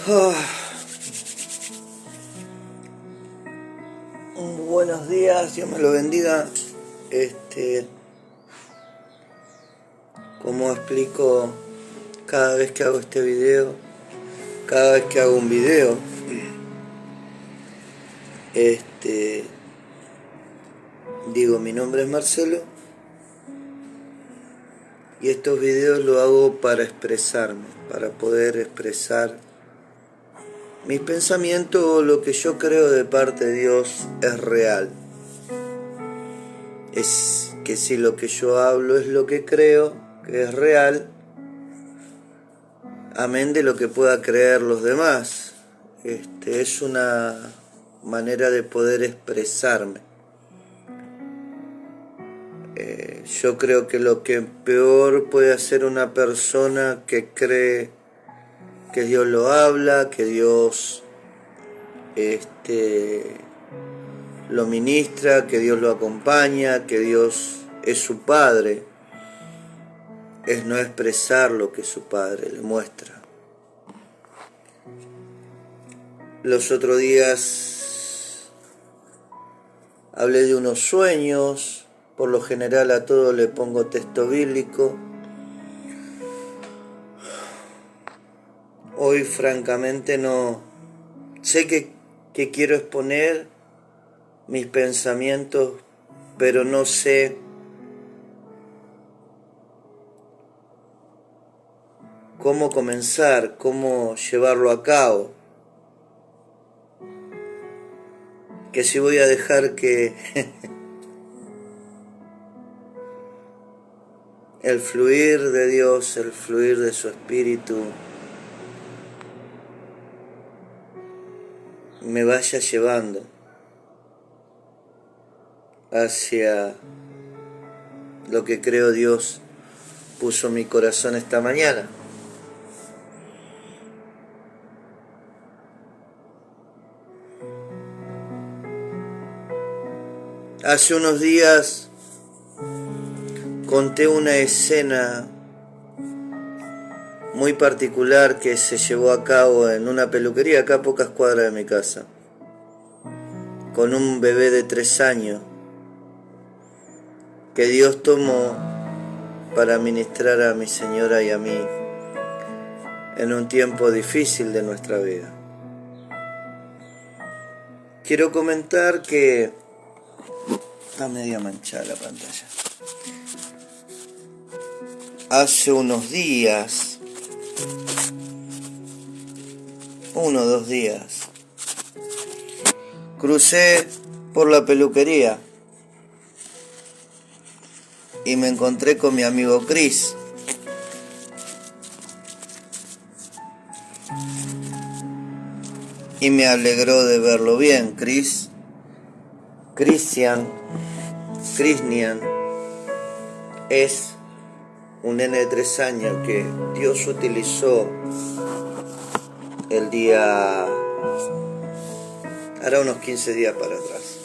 Ah, buenos días, Dios me lo bendiga. Como explico cada vez que hago este video, cada vez que hago un video, digo, mi nombre es Marcelo y estos videos lo hago para expresarme, para poder expresar mis pensamientos o lo que yo creo de parte de Dios es real. Es que si lo que yo hablo es lo que creo, que es real, amén de lo que pueda creer los demás. Es una manera de poder expresarme. Yo creo que lo que peor puede hacer una persona que cree que Dios lo habla, que Dios lo ministra, que Dios lo acompaña, que Dios es su Padre, es no expresar lo que su Padre le muestra. Los otros días hablé de unos sueños, por lo general a todo le pongo texto bíblico. Hoy francamente no sé que quiero exponer mis pensamientos, pero no sé cómo comenzar, cómo llevarlo a cabo. Que si voy a dejar que el fluir de Dios, el fluir de su Espíritu, me vaya llevando hacia lo que creo Dios puso en mi corazón esta mañana. Hace unos días conté una escena muy particular que se llevó a cabo en una peluquería acá a pocas cuadras de mi casa, con un bebé de 3 años que Dios tomó para ministrar a mi señora y a mí en un tiempo difícil de nuestra vida. Quiero comentar que está media manchada la pantalla. Hace unos días, 1 o 2 días, crucé por la peluquería y me encontré con mi amigo Chris. Y me alegró de verlo bien. Christian es un nene de 3 años que Dios utilizó el día, hará unos 15 días para atrás.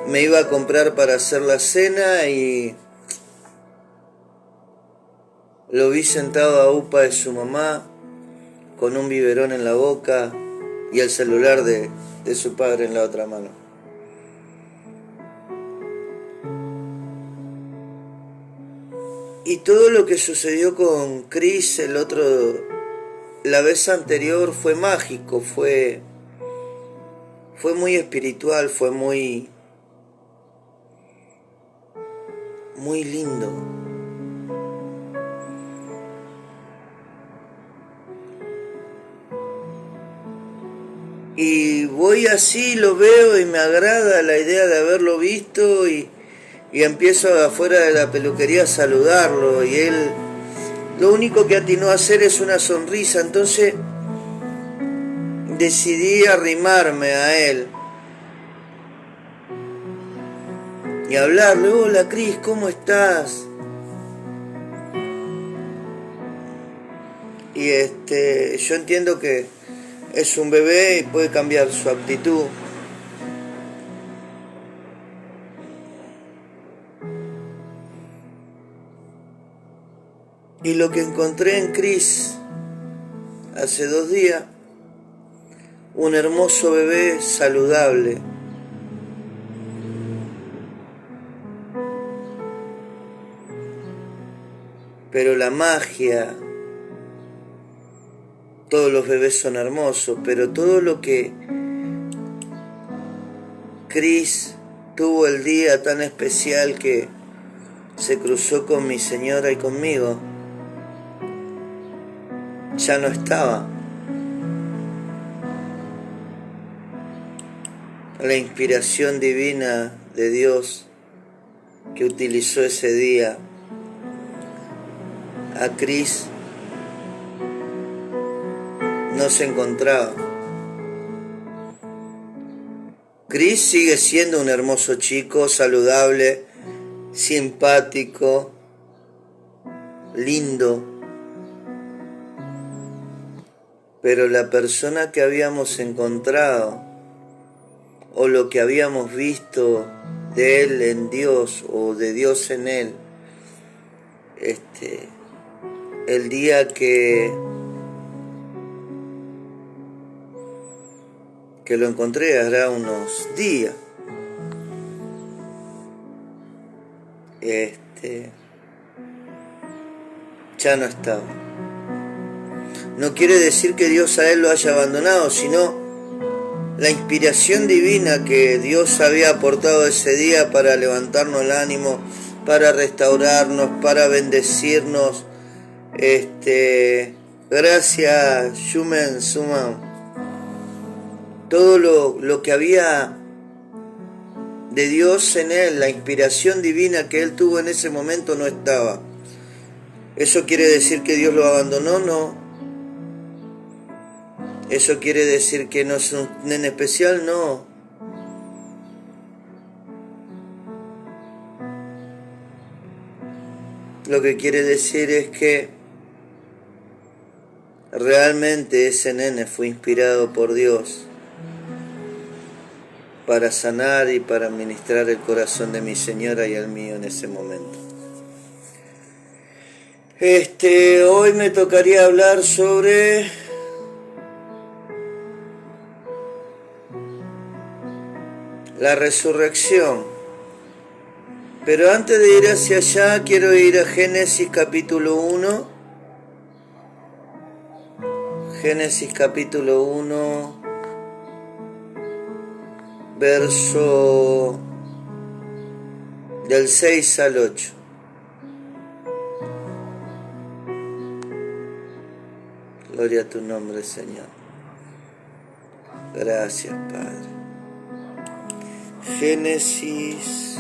Me iba a comprar para hacer la cena y lo vi sentado a upa de su mamá con un biberón en la boca y el celular de su padre en la otra mano. Y todo lo que sucedió con Chris la vez anterior fue mágico, fue muy espiritual, fue muy lindo. Y voy así, lo veo y me agrada la idea de haberlo visto y empiezo afuera de la peluquería a saludarlo y él lo único que atinó a hacer es una sonrisa. Entonces decidí arrimarme a él y hablarle: hola Cris, ¿cómo estás? Y yo entiendo que es un bebé y puede cambiar su actitud. Y lo que encontré en Cris hace 2 días, un hermoso bebé saludable, pero la magia, todos los bebés son hermosos, pero todo lo que Cris tuvo el día tan especial que se cruzó con mi señora y conmigo, ya no estaba. La inspiración divina de Dios que utilizó ese día a Cris no se encontraba. Cris sigue siendo un hermoso chico, saludable, simpático, lindo, pero la persona que habíamos encontrado o lo que habíamos visto de él en Dios o de Dios en él, el día que lo encontré hará unos días, ya no estaba. No quiere decir que Dios a él lo haya abandonado, sino la inspiración divina que Dios había aportado ese día para levantarnos el ánimo, para restaurarnos, para bendecirnos. Gracias, Shumen Suman. Todo lo que había de Dios en él, la inspiración divina que él tuvo en ese momento no estaba. ¿Eso quiere decir que Dios lo abandonó? No. ¿Eso quiere decir que no es un nene especial? No. Lo que quiere decir es que realmente ese nene fue inspirado por Dios para sanar y para ministrar el corazón de mi señora y el mío en ese momento. Hoy me tocaría hablar sobre la resurrección. Pero antes de ir hacia allá, quiero ir a Génesis capítulo 1. Génesis capítulo 1, verso del 6 al 8. Gloria a tu nombre, Señor. Gracias, Padre. Génesis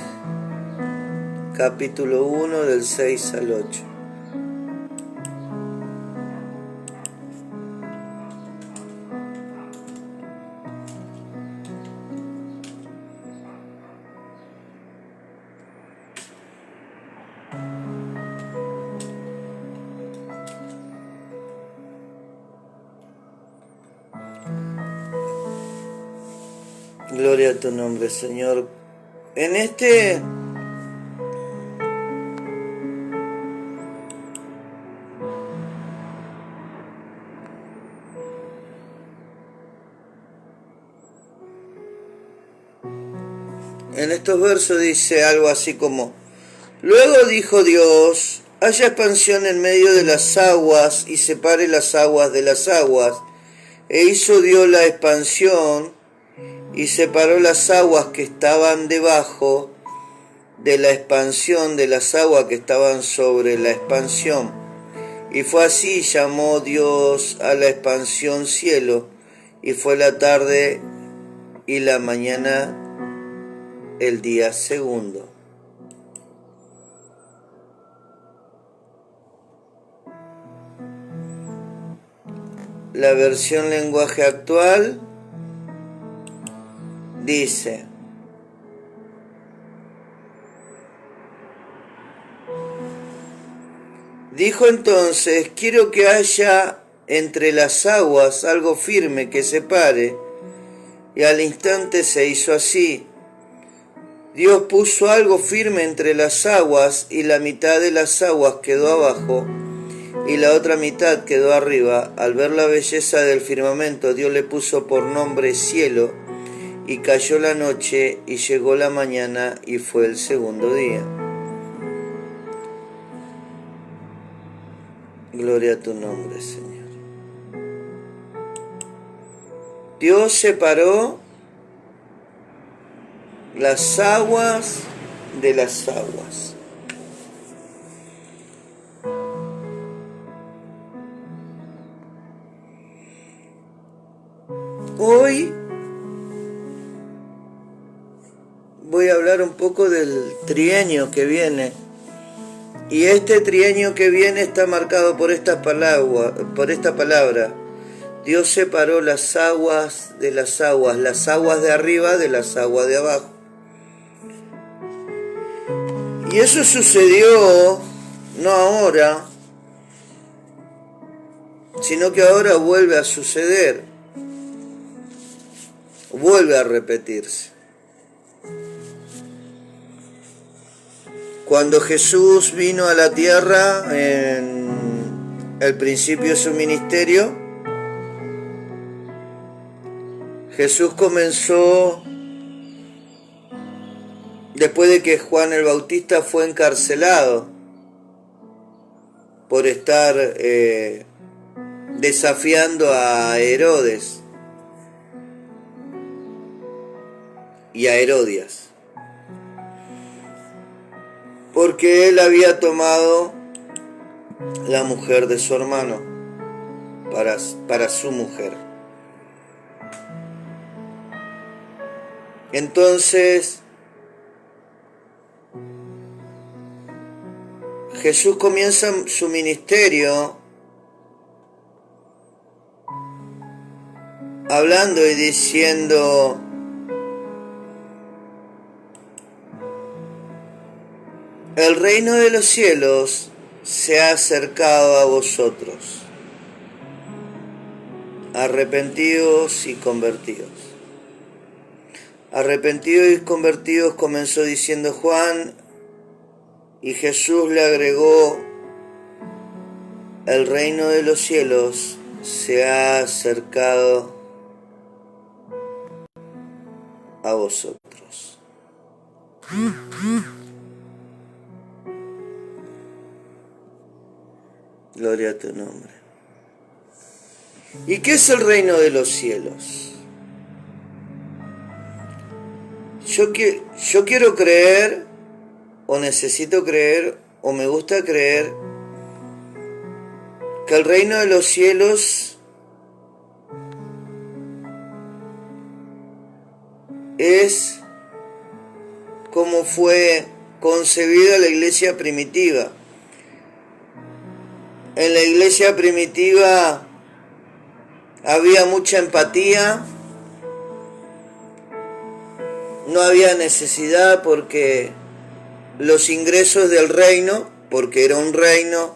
capítulo 1 del 6 al 8. Gloria a tu nombre, Señor. En estos versos dice algo así como: luego dijo Dios, haya expansión en medio de las aguas y separe las aguas de las aguas. E hizo Dios la expansión y separó las aguas que estaban debajo de la expansión de las aguas que estaban sobre la expansión. Y fue así, llamó Dios a la expansión cielo, y fue la tarde y la mañana el día segundo. La versión lenguaje actual dice: dijo entonces, quiero que haya entre las aguas algo firme que separe, y al instante se hizo así. Dios puso algo firme entre las aguas, y la mitad de las aguas quedó abajo, y la otra mitad quedó arriba. Al ver la belleza del firmamento, Dios le puso por nombre cielo, y cayó la noche, y llegó la mañana, y fue el segundo día. Gloria a tu nombre, Señor. Dios separó las aguas de las aguas. Hoy voy a hablar un poco del trienio que viene. Y este trienio que viene está marcado por esta palabra. Dios separó las aguas de las aguas de arriba de las aguas de abajo. Y eso sucedió no ahora, sino que ahora vuelve a suceder, vuelve a repetirse. Cuando Jesús vino a la tierra en el principio de su ministerio, Jesús comenzó, después de que Juan el Bautista fue encarcelado por estar desafiando a Herodes y a Herodías, porque él había tomado la mujer de su hermano para su mujer. Entonces Jesús comienza su ministerio hablando y diciendo: el reino de los cielos se ha acercado a vosotros. Arrepentidos y convertidos. Arrepentidos y convertidos comenzó diciendo Juan, y Jesús le agregó: el reino de los cielos se ha acercado a vosotros. Gloria a tu nombre. ¿Y qué es el reino de los cielos? Yo quiero creer, o necesito creer, o me gusta creer, que el reino de los cielos es como fue concebida la iglesia primitiva. En la iglesia primitiva había mucha empatía, no había necesidad porque los ingresos del reino, porque era un reino,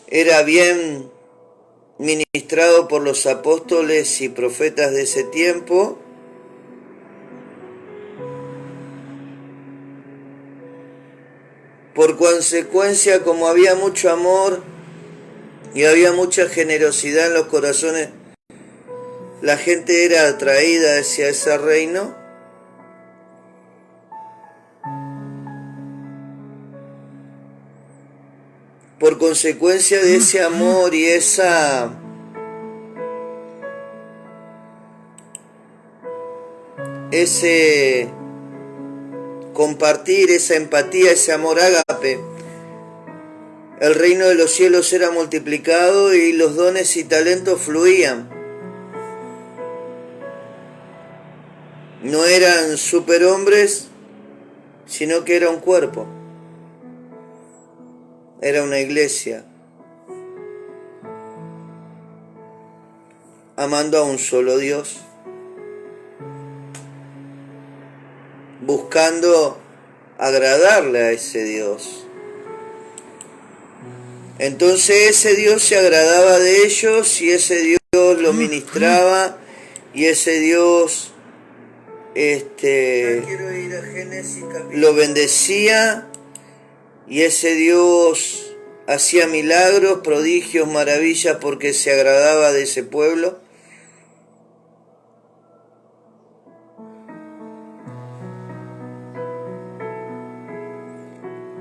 era bien ministrado por los apóstoles y profetas de ese tiempo. Por consecuencia, como había mucho amor y había mucha generosidad en los corazones, la gente era atraída hacia ese reino. Por consecuencia de ese amor y ese compartir, esa empatía, ese amor ágape, el reino de los cielos era multiplicado y los dones y talentos fluían. No eran superhombres, sino que era un cuerpo. Era una iglesia, amando a un solo Dios, buscando agradarle a ese Dios. Entonces ese Dios se agradaba de ellos y ese Dios lo ministraba y ese Dios lo bendecía y ese Dios hacía milagros, prodigios, maravillas porque se agradaba de ese pueblo.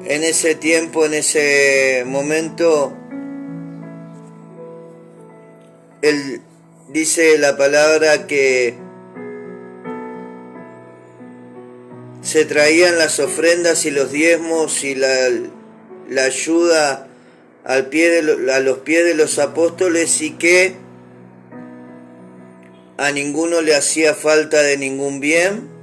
En ese tiempo, en ese momento, él dice la palabra que se traían las ofrendas y los diezmos y la ayuda a los pies de los apóstoles, y que a ninguno le hacía falta de ningún bien,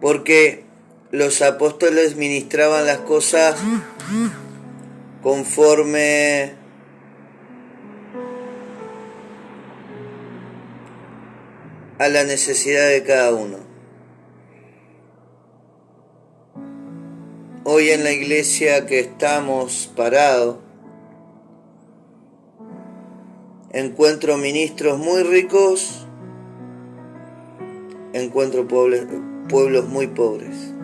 porque los apóstoles ministraban las cosas conforme a la necesidad de cada uno. Hoy en la iglesia que estamos parados, encuentro ministros muy ricos, encuentro pueblos muy pobres.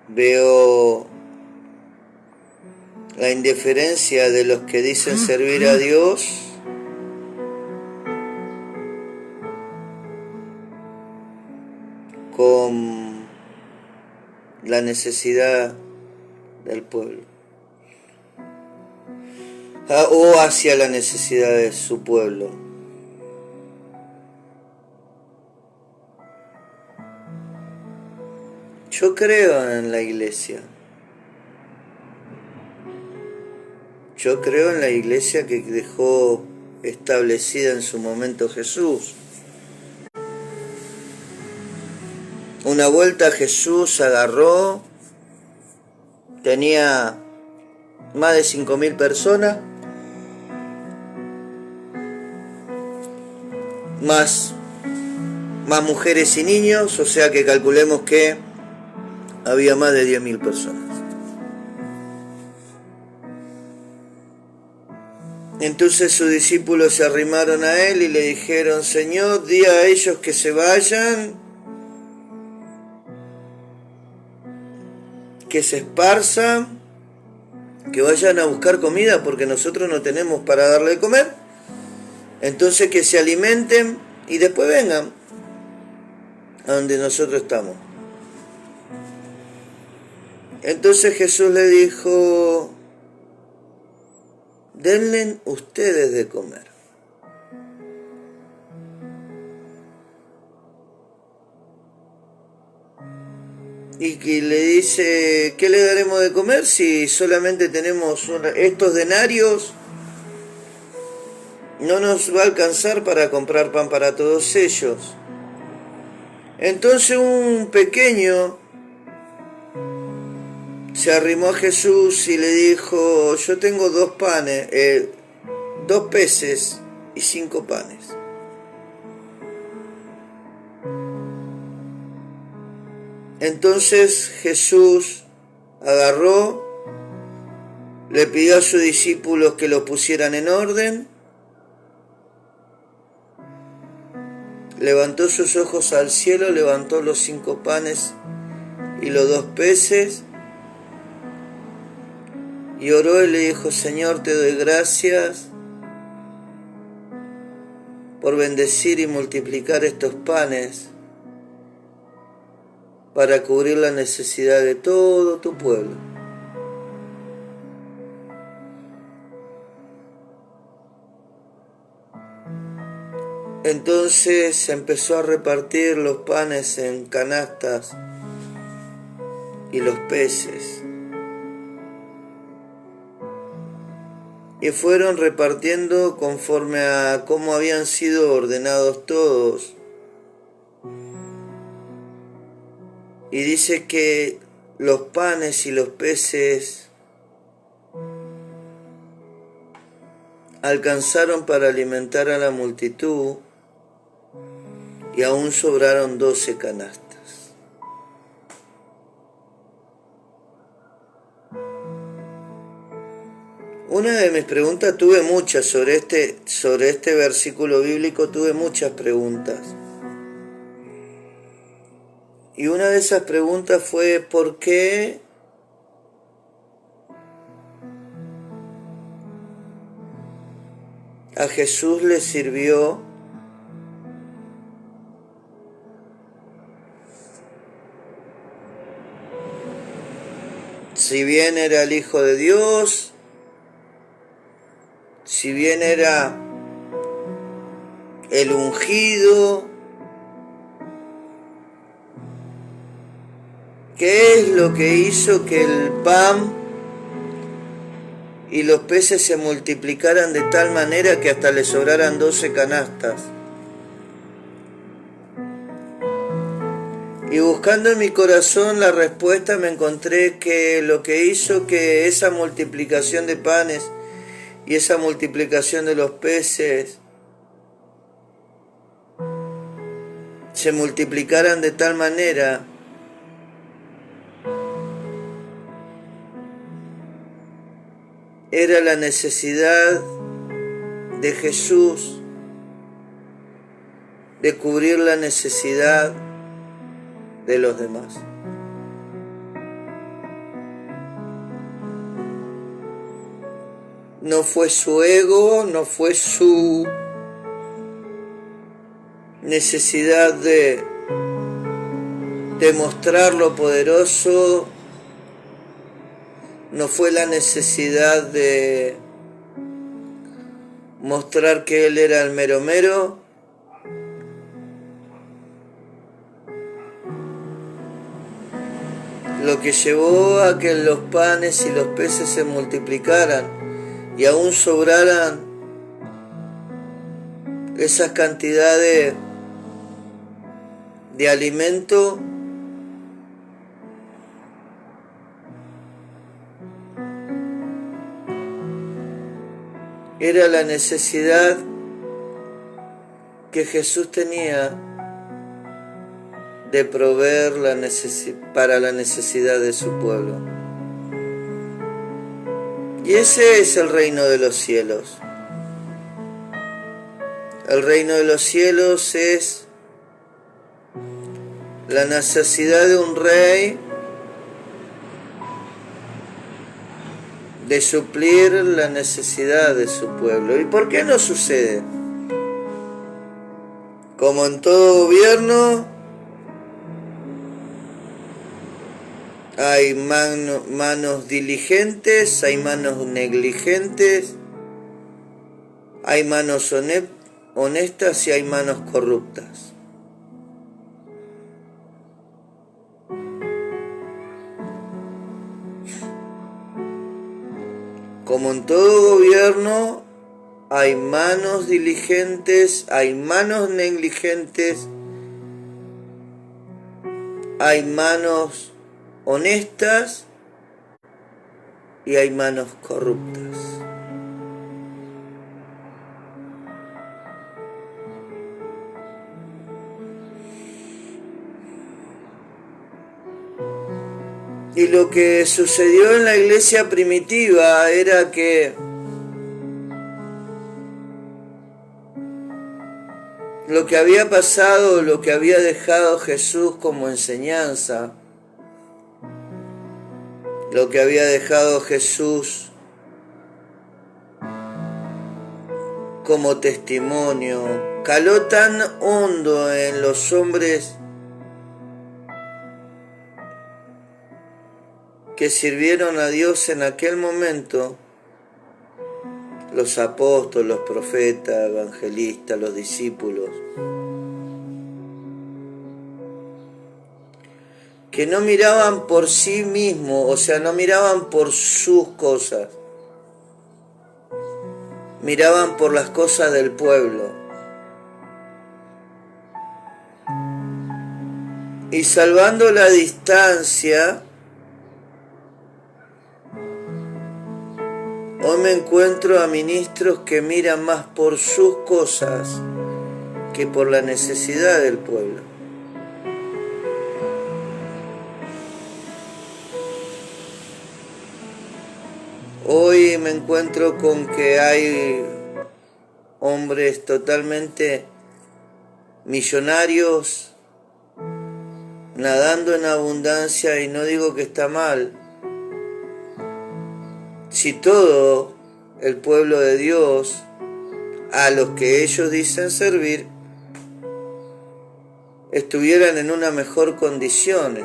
Veo la indiferencia de los que dicen servir a Dios con la necesidad del pueblo, o hacia la necesidad de su pueblo. Yo creo en la iglesia. Yo creo en la iglesia que dejó establecida en su momento Jesús. Una vuelta Jesús agarró, tenía más de 5.000 personas, más mujeres y niños, o sea que calculemos que había más de 10.000 personas. Entonces sus discípulos se arrimaron a él y le dijeron: Señor, di a ellos que se vayan, que se esparzan, que vayan a buscar comida, porque nosotros no tenemos para darle de comer. Entonces que se alimenten y después vengan a donde nosotros estamos. Entonces Jesús le dijo: denle ustedes de comer. Y que le dice: ¿qué le daremos de comer si solamente tenemos estos denarios? No nos va a alcanzar para comprar pan para todos ellos. Entonces un pequeño se arrimó a Jesús y le dijo: yo tengo 2 peces y 5 panes. Entonces Jesús agarró, le pidió a sus discípulos que lo pusieran en orden, levantó sus ojos al cielo, levantó los 5 panes y los 2 peces, y oró y le dijo: Señor, te doy gracias por bendecir y multiplicar estos panes para cubrir la necesidad de todo tu pueblo. Entonces empezó a repartir los panes en canastas y los peces. Y fueron repartiendo conforme a cómo habían sido ordenados todos. Y dice que los panes y los peces alcanzaron para alimentar a la multitud, y aún sobraron 12 canastas. Una de mis preguntas, tuve muchas sobre este versículo bíblico, tuve muchas preguntas. Y una de esas preguntas fue, ¿por qué a Jesús le sirvió si bien era el Hijo de Dios, si bien era el ungido? ¿Qué es lo que hizo que el pan y los peces se multiplicaran de tal manera que hasta le sobraran 12 canastas? Y buscando en mi corazón la respuesta, me encontré que lo que hizo que esa multiplicación de panes y esa multiplicación de los peces se multiplicaran de tal manera era la necesidad de Jesús de cubrir la necesidad de los demás. No fue su ego, no fue su necesidad de demostrar lo poderoso, no fue la necesidad de mostrar que él era el mero mero. Lo que llevó a que los panes y los peces se multiplicaran y aún sobraran esas cantidades de alimento, era la necesidad que Jesús tenía de proveer para la necesidad de su pueblo. Y ese es el reino de los cielos. El reino de los cielos es la necesidad de un rey de suplir la necesidad de su pueblo. ¿Y por qué no sucede? Como en todo gobierno, hay manos diligentes, hay manos negligentes, hay manos honestas y hay manos corruptas. Como en todo gobierno, hay manos diligentes, hay manos negligentes, hay manos honestas y hay manos corruptas. Y lo que sucedió en la iglesia primitiva era que lo que había pasado, lo que había dejado Jesús como enseñanza, lo que había dejado Jesús como testimonio, caló tan hondo en los hombres que sirvieron a Dios en aquel momento, los apóstoles, los profetas, evangelistas, los discípulos, que no miraban por sí mismos, o sea, no miraban por sus cosas, miraban por las cosas del pueblo. Y salvando la distancia, hoy me encuentro a ministros que miran más por sus cosas que por la necesidad del pueblo. Hoy me encuentro con que hay hombres totalmente millonarios, nadando en abundancia, y no digo que está mal. Si todo el pueblo de Dios, a los que ellos dicen servir, estuvieran en una mejor condiciones.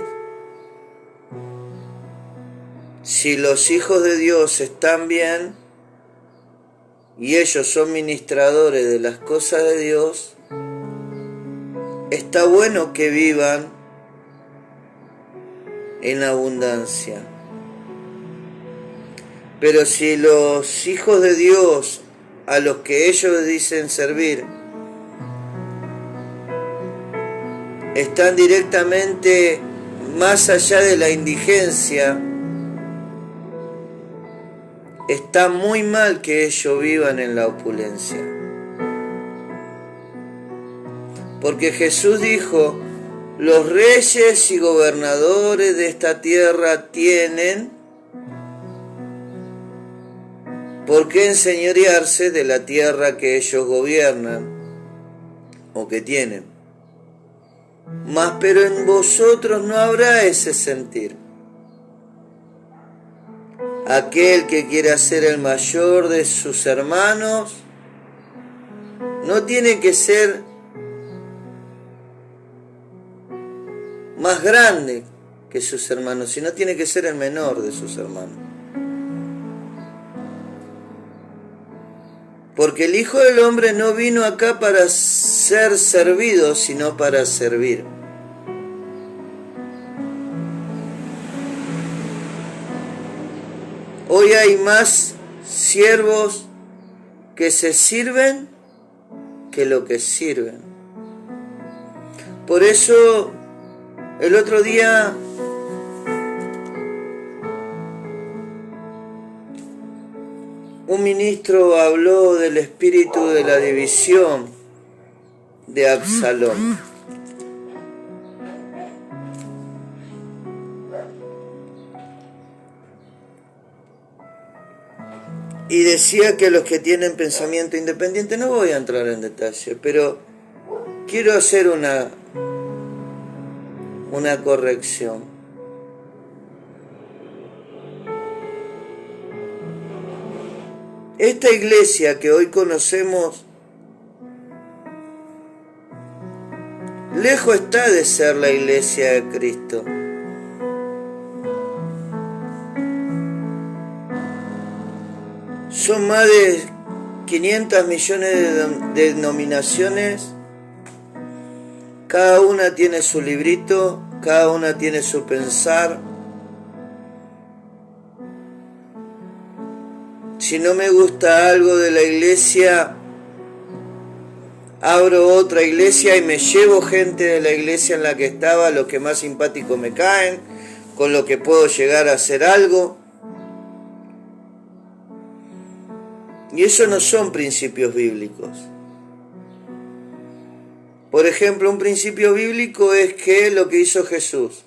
Si los hijos de Dios están bien y ellos son ministradores de las cosas de Dios, está bueno que vivan en abundancia. Pero si los hijos de Dios, a los que ellos dicen servir, están directamente más allá de la indigencia, está muy mal que ellos vivan en la opulencia. Porque Jesús dijo, los reyes y gobernadores de esta tierra tienen por qué enseñorearse de la tierra que ellos gobiernan o que tienen. Mas pero en vosotros no habrá ese sentir. Aquel que quiera ser el mayor de sus hermanos no tiene que ser más grande que sus hermanos, sino tiene que ser el menor de sus hermanos. Porque el Hijo del Hombre no vino acá para ser servido, sino para servir. Hoy hay más siervos que se sirven que lo que sirven. Por eso, el otro día un ministro habló del espíritu de la división de Absalón. Y decía que los que tienen pensamiento independiente, no voy a entrar en detalle, pero quiero hacer una corrección. Esta iglesia que hoy conocemos, lejos está de ser la iglesia de Cristo. Son más de 500 millones de denominaciones, cada una tiene su librito, cada una tiene su pensar. Si no me gusta algo de la iglesia, abro otra iglesia y me llevo gente de la iglesia en la que estaba, los que más simpáticos me caen, con lo que puedo llegar a hacer algo. Y eso no son principios bíblicos. Por ejemplo, un principio bíblico es que lo que hizo Jesús.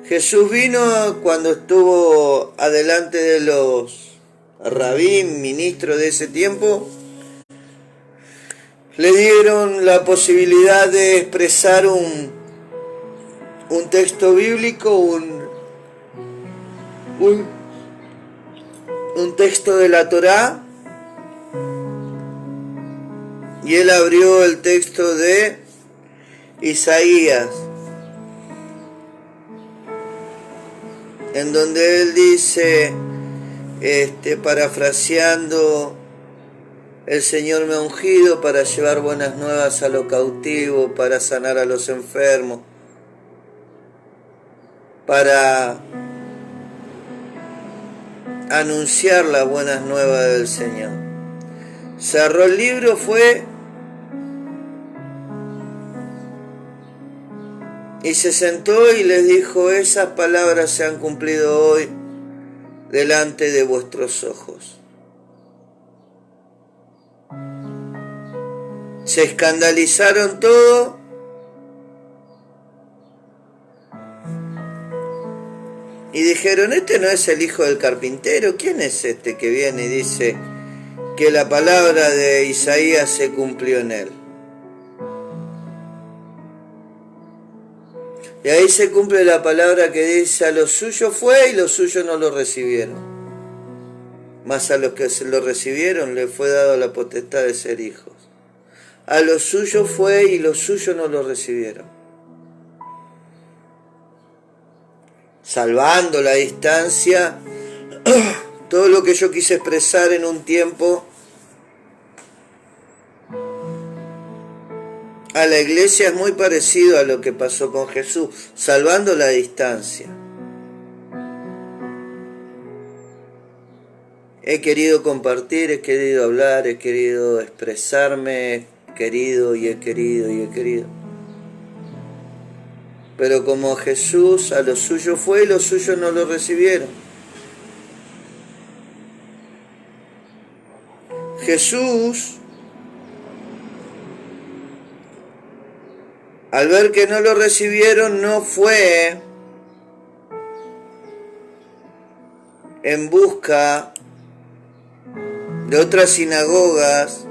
Jesús vino cuando estuvo adelante de los rabín, ministros de ese tiempo. Le dieron la posibilidad de expresar un texto bíblico, un texto de la Torá, y él abrió el texto de Isaías, en donde él dice, parafraseando, el Señor me ha ungido para llevar buenas nuevas a los cautivos, para sanar a los enfermos, para anunciar las buenas nuevas del Señor. Cerró el libro, fue y se sentó y les dijo, esas palabras se han cumplido hoy delante de vuestros ojos. Se escandalizaron todos Y dijeron, este no es el hijo del carpintero. ¿Quién es este que viene y dice que la palabra de Isaías se cumplió en él? Y ahí se cumple la palabra que dice, a los suyos fue y los suyos no lo recibieron. Mas a los que se lo recibieron le fue dado la potestad de ser hijos. A los suyos fue y los suyos no lo recibieron. Salvando la distancia, todo lo que yo quise expresar en un tiempo a la iglesia es muy parecido a lo que pasó con Jesús, salvando la distancia. He querido compartir, he querido hablar, he querido expresarme, he querido y he querido y he querido. Pero como Jesús a los suyos fue y los suyos no lo recibieron. Jesús, al ver que no lo recibieron, no fue en busca de otras sinagogas,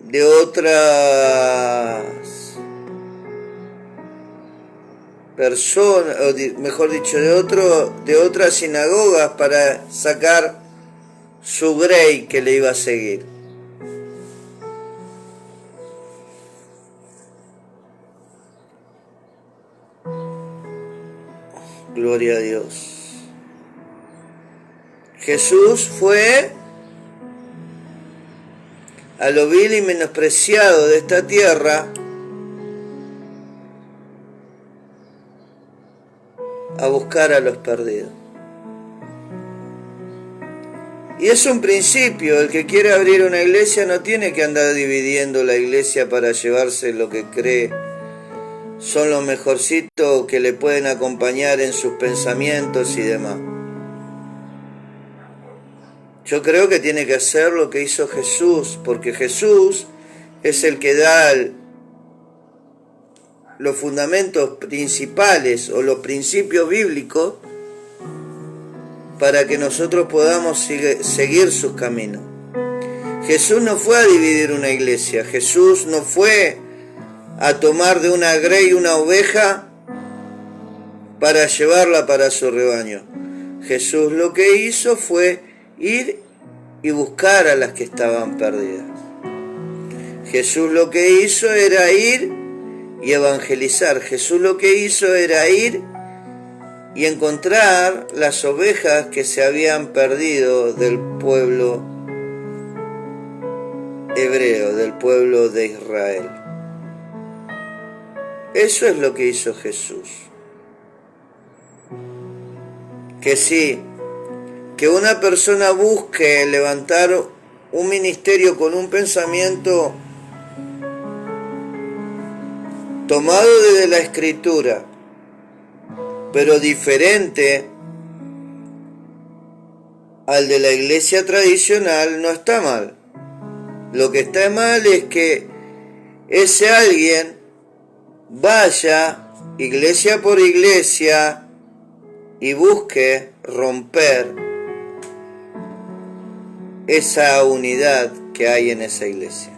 de otras personas, o mejor dicho, de otras sinagogas para sacar su grey que le iba a seguir. Gloria a Dios. Jesús fue a lo vil y menospreciado de esta tierra a buscar a los perdidos. Y es un principio, el que quiere abrir una iglesia no tiene que andar dividiendo la iglesia para llevarse lo que cree son los mejorcitos que le pueden acompañar en sus pensamientos y demás. Yo creo que tiene que hacer lo que hizo Jesús, porque Jesús es el que da los fundamentos principales o los principios bíblicos para que nosotros podamos seguir sus caminos. Jesús no fue a dividir una iglesia, Jesús no fue a tomar de una grey una oveja para llevarla para su rebaño. Jesús lo que hizo fue ir y buscar a las que estaban perdidas. Jesús lo que hizo era ir y evangelizar. Jesús lo que hizo era ir y encontrar las ovejas que se habían perdido del pueblo hebreo, del pueblo de Israel. Eso es lo que hizo Jesús. Que sí, que una persona busque levantar un ministerio con un pensamiento tomado desde la Escritura, pero diferente al de la iglesia tradicional, no está mal. Lo que está mal es que ese alguien vaya iglesia por iglesia y busque romper esa unidad que hay en esa iglesia.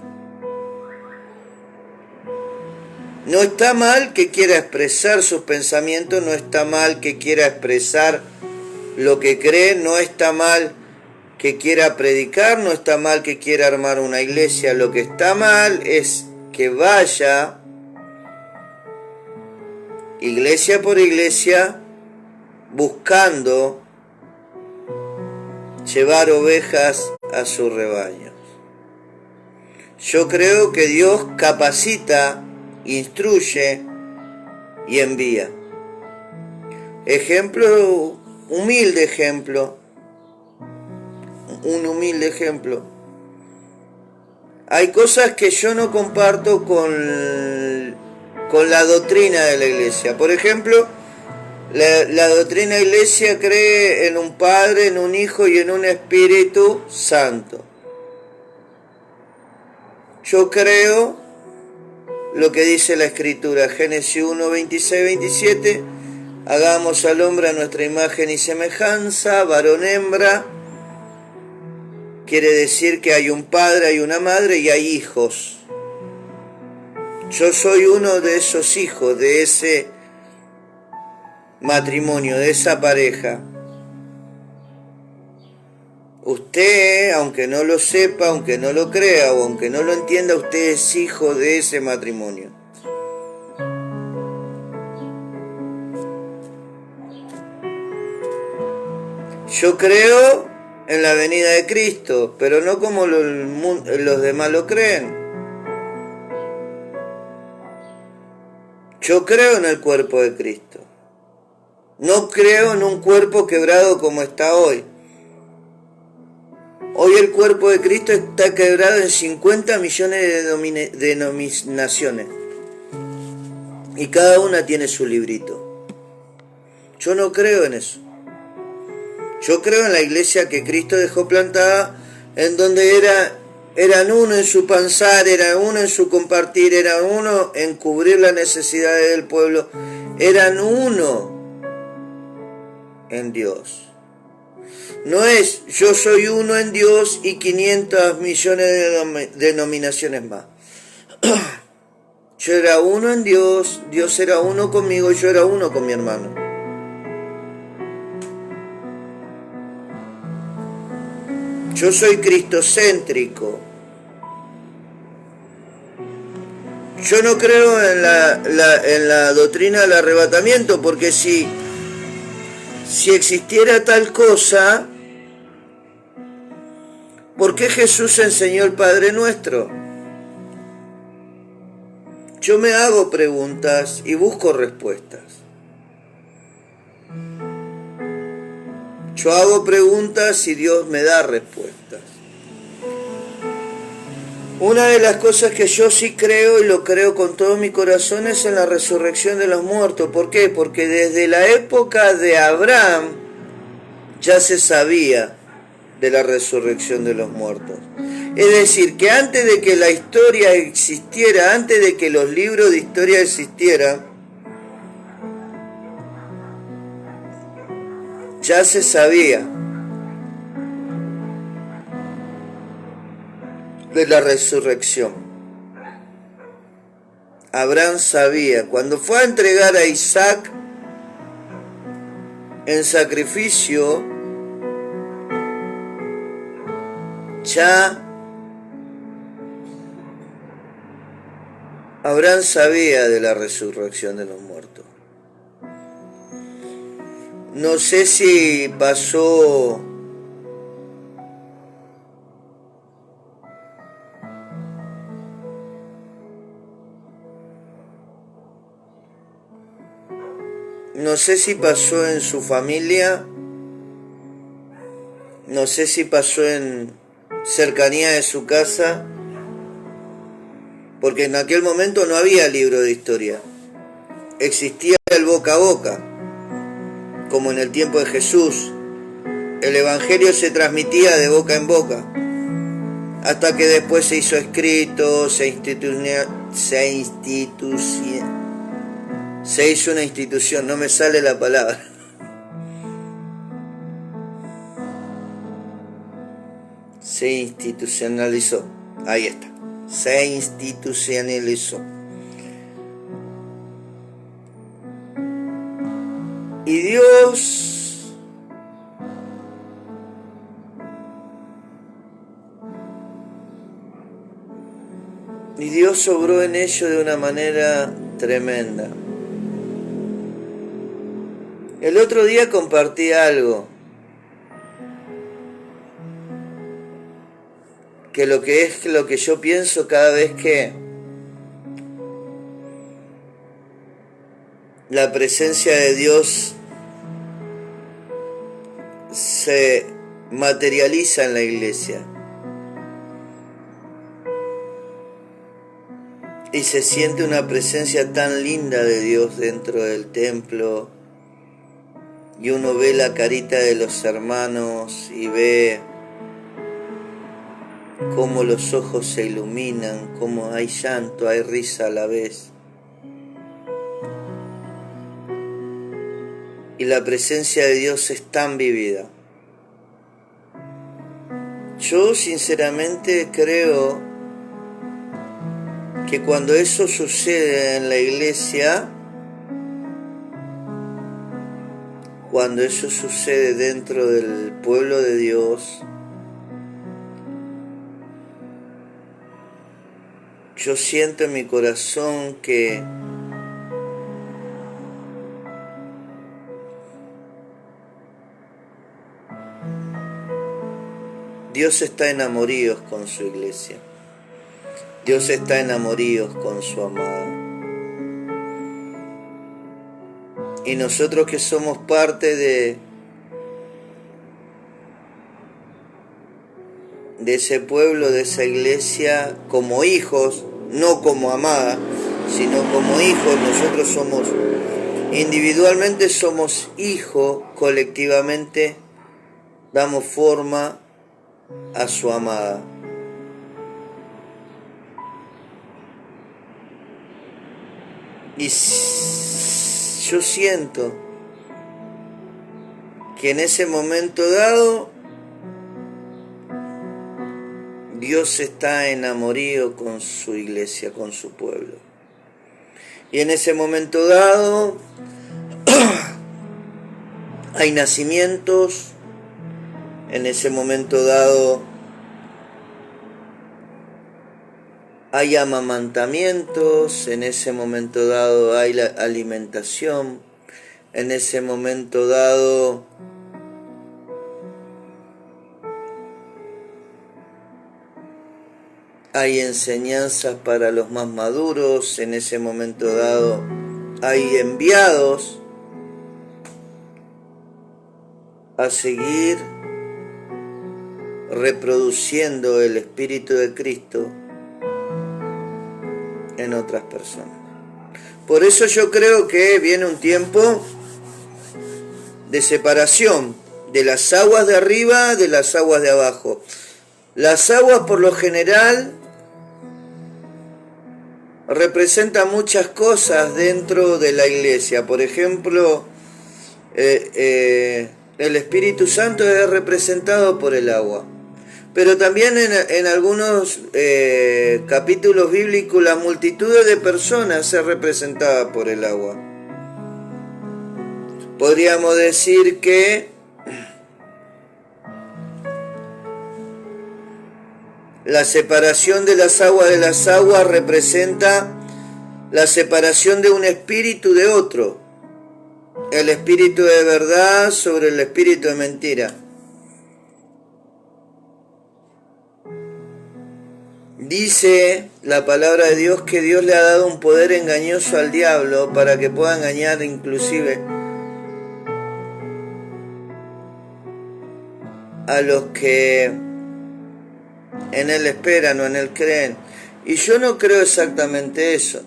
No está mal que quiera expresar sus pensamientos, no está mal que quiera expresar lo que cree, no está mal que quiera predicar, no está mal que quiera armar una iglesia. Lo que está mal es que vaya iglesia por iglesia buscando llevar ovejas a sus rebaños. Yo creo que Dios capacita, instruye y envía. Ejemplo, un humilde ejemplo. Hay cosas que yo no comparto con la doctrina de la iglesia. Por ejemplo, la doctrina de la iglesia cree en un Padre, en un Hijo y en un Espíritu Santo. Yo creo lo que dice la Escritura, Génesis 1, 26, 27, hagamos al hombre a nuestra imagen y semejanza, varón, hembra. Quiere decir que hay un padre, hay una madre y hay hijos. Yo soy uno de esos hijos, de ese matrimonio, de esa pareja. Usted, aunque no lo sepa, aunque no lo crea o aunque no lo entienda, usted es hijo de ese matrimonio. Yo creo en la venida de Cristo, pero no como los demás lo creen. Yo creo en el cuerpo de Cristo. No creo en un cuerpo quebrado como está hoy. Hoy el cuerpo de Cristo está quebrado en 50 millones de denominaciones. Y cada una tiene su librito. Yo no creo en eso. Yo creo en la iglesia que Cristo dejó plantada, en donde eran uno en su pensar, eran uno en su compartir, eran uno en cubrir las necesidades del pueblo, eran uno en Dios. No es yo soy uno en Dios y 500 millones de denominaciones más. Yo era uno en Dios, Dios era uno conmigo y yo era uno con mi hermano. Yo soy cristocéntrico. Yo no creo en la doctrina del arrebatamiento, porque si existiera tal cosa, ¿por qué Jesús enseñó el Padre Nuestro? Yo me hago preguntas y busco respuestas. Yo hago preguntas y Dios me da respuestas. Una de las cosas que yo sí creo, y lo creo con todo mi corazón, es en la resurrección de los muertos. ¿Por qué? Porque desde la época de Abraham ya se sabía de la resurrección de los muertos. Es decir, que antes de que la historia existiera, antes de que los libros de historia existieran, ya se sabía de la resurrección. Abraham sabía. Cuando fue a entregar a Isaac en sacrificio, ya Abraham sabía de la resurrección de los muertos. No sé si pasó en su familia, no sé si pasó en cercanía de su casa, porque en aquel momento no había libro de historia. Existía el boca a boca, como en el tiempo de Jesús. El evangelio se transmitía de boca en boca, hasta que después se hizo escrito, se hizo una institución, no me sale la palabra. Se institucionalizó, ahí está, se institucionalizó. Y Dios obró en ello de una manera tremenda. El otro día compartí algo, que lo que yo pienso cada vez que la presencia de Dios se materializa en la iglesia y se siente una presencia tan linda de Dios dentro del templo, y uno ve la carita de los hermanos y ve cómo los ojos se iluminan, cómo hay llanto, hay risa a la vez. y la presencia de Dios es tan vivida. Yo sinceramente creo que cuando eso sucede en la iglesia, cuando eso sucede dentro del pueblo de Dios, yo siento en mi corazón que Dios está enamoríos con su iglesia. Dios está enamoríos con su amada. Y nosotros que somos parte de ese pueblo, de esa iglesia, como hijos, no como amada, sino como hijos, nosotros somos, individualmente somos hijos, colectivamente damos forma a su amada. Y yo siento que en ese momento dado Dios está enamorío con su iglesia, con su pueblo. Y en ese momento dado hay nacimientos, en ese momento dado hay amamantamientos, en ese momento dado hay la alimentación, en ese momento dado hay enseñanzas para los más maduros, en ese momento dado hay enviados a seguir reproduciendo el Espíritu de Cristo en otras personas. Por eso yo creo que viene un tiempo de separación de las aguas de arriba de las aguas de abajo. Las aguas por lo general representan muchas cosas dentro de la iglesia. Por ejemplo, el Espíritu Santo es representado por el agua. Pero también en algunos capítulos bíblicos la multitud de personas es representada por el agua. Podríamos decir que la separación de las aguas representa la separación de un espíritu de otro. El espíritu de verdad sobre el espíritu de mentira. Dice la palabra de Dios que Dios le ha dado un poder engañoso al diablo para que pueda engañar inclusive a los que en Él esperan o en Él creen. Y yo no creo exactamente eso.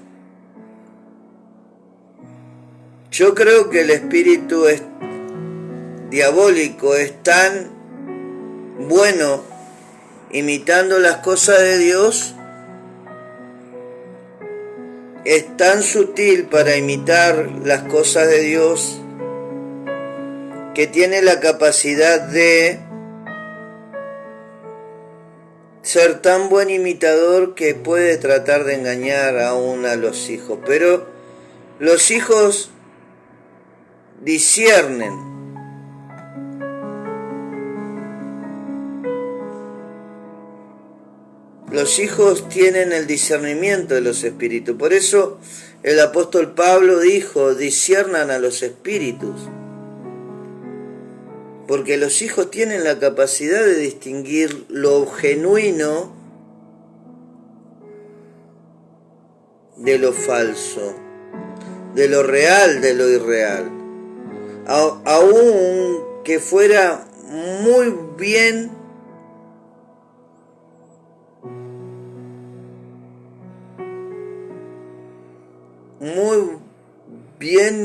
Yo creo que el espíritu diabólico es tan bueno imitando las cosas de Dios, es tan sutil para imitar las cosas de Dios, que tiene la capacidad de ser tan buen imitador que puede tratar de engañar aún a los hijos. Pero los hijos disciernen. Los hijos tienen el discernimiento de los espíritus. Por eso el apóstol Pablo dijo, disciernan a los espíritus. Porque los hijos tienen la capacidad de distinguir lo genuino de lo falso, de lo real de lo irreal. Aún que fuera muy bien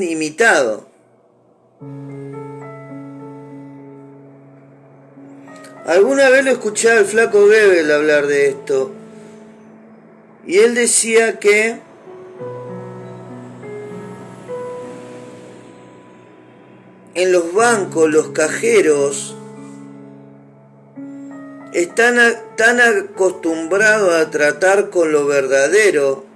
imitado. Alguna vez lo escuché al flaco Goebel hablar de esto, y él decía que en los bancos, los cajeros, están tan acostumbrados a tratar con lo verdadero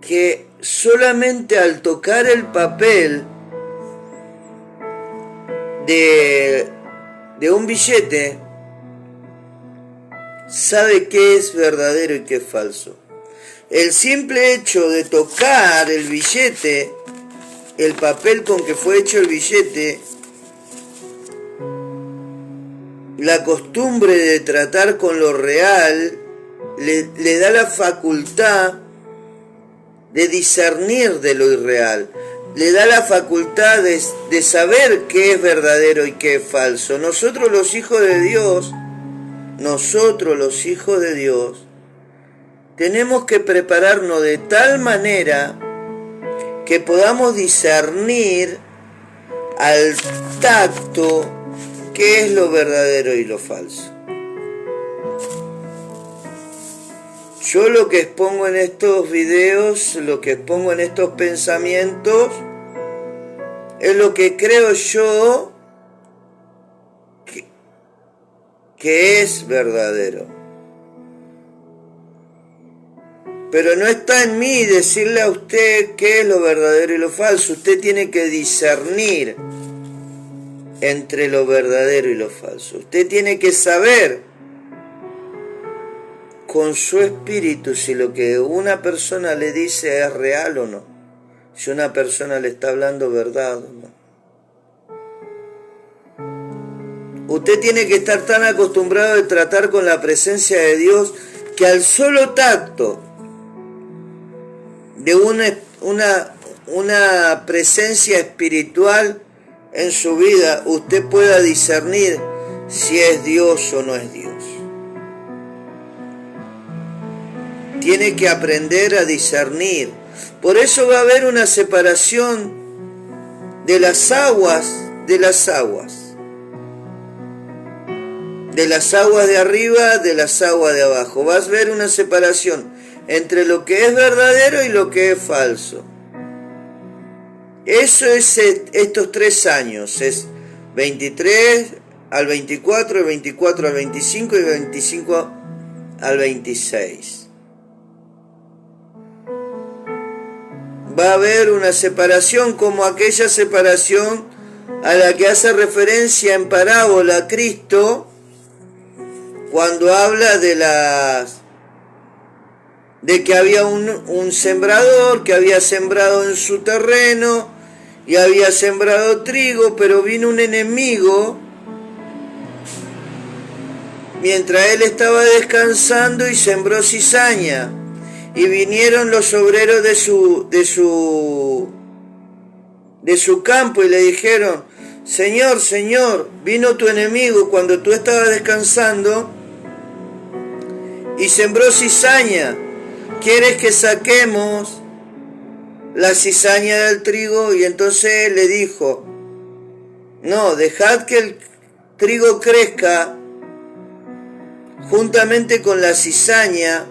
que solamente al tocar el papel de un billete sabe qué es verdadero y qué es falso. El simple hecho de tocar el billete, el papel con que fue hecho el billete, la costumbre de tratar con lo real, le da la facultad de discernir de lo irreal, le da la facultad de saber qué es verdadero y qué es falso. Nosotros los hijos de Dios, tenemos que prepararnos de tal manera que podamos discernir al tacto qué es lo verdadero y lo falso. Yo lo que expongo en estos videos, lo que expongo en estos pensamientos, es lo que creo yo que es verdadero. Pero no está en mí decirle a usted qué es lo verdadero y lo falso. Usted tiene que discernir entre lo verdadero y lo falso. Usted tiene que saber con su espíritu si lo que una persona le dice es real o no. Si una persona le está hablando verdad o no. Usted tiene que estar tan acostumbrado a tratar con la presencia de Dios que al solo tacto de una presencia espiritual en su vida, usted pueda discernir si es Dios o no es Dios. Tiene que aprender a discernir. Por eso va a haber una separación de las aguas, de las aguas de arriba, de las aguas de abajo. Vas a ver una separación entre lo que es verdadero y lo que es falso. Eso es estos 3 años, es 23 al 24, el 24 al 25 y el 25 al 26. Va a haber una separación como aquella separación a la que hace referencia en parábola Cristo cuando habla de que había un sembrador que había sembrado en su terreno y había sembrado trigo, pero vino un enemigo mientras él estaba descansando y sembró cizaña. Y vinieron los obreros de su campo y le dijeron: Señor, Señor, vino tu enemigo cuando tú estabas descansando y sembró cizaña. ¿Quieres que saquemos la cizaña del trigo? Y entonces él le dijo: no, dejad que el trigo crezca juntamente con la cizaña,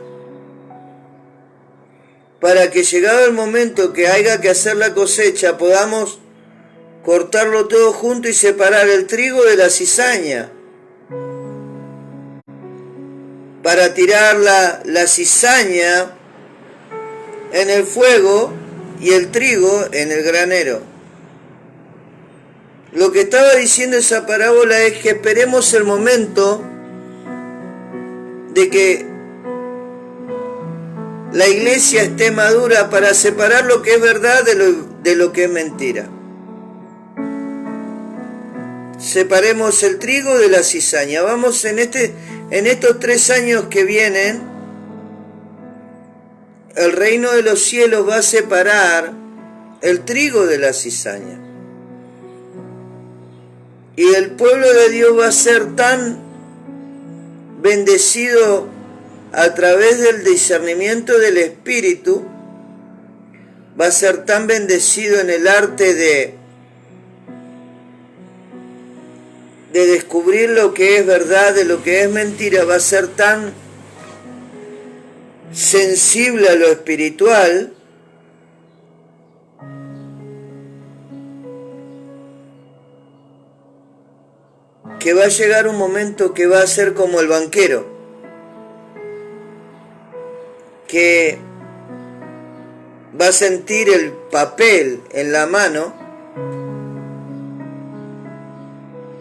para que llegado el momento que haya que hacer la cosecha, podamos cortarlo todo junto y separar el trigo de la cizaña, para tirar la cizaña en el fuego y el trigo en el granero. Lo que estaba diciendo esa parábola es que esperemos el momento de que la iglesia esté madura para separar lo que es verdad de lo que es mentira. Separemos el trigo de la cizaña. Vamos en estos 3 años que vienen, el reino de los cielos va a separar el trigo de la cizaña. Y el pueblo de Dios va a ser tan bendecido a través del discernimiento del Espíritu, va a ser tan bendecido en el arte de descubrir lo que es verdad de lo que es mentira, va a ser tan sensible a lo espiritual que va a llegar un momento que va a ser como el banquero, que va a sentir el papel en la mano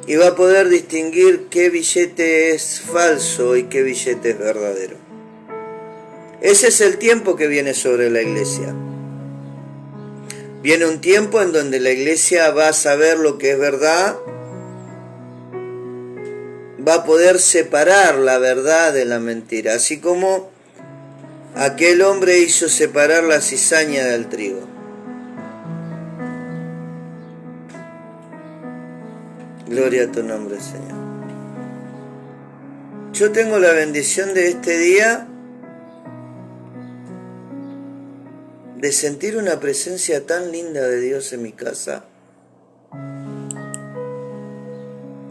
y va a poder distinguir qué billete es falso y qué billete es verdadero. Ese es el tiempo que viene sobre la iglesia. Viene un tiempo en donde la iglesia va a saber lo que es verdad, va a poder separar la verdad de la mentira, así como aquel hombre hizo separar la cizaña del trigo. Gloria a tu nombre, Señor. Yo tengo la bendición de este día de sentir una presencia tan linda de Dios en mi casa,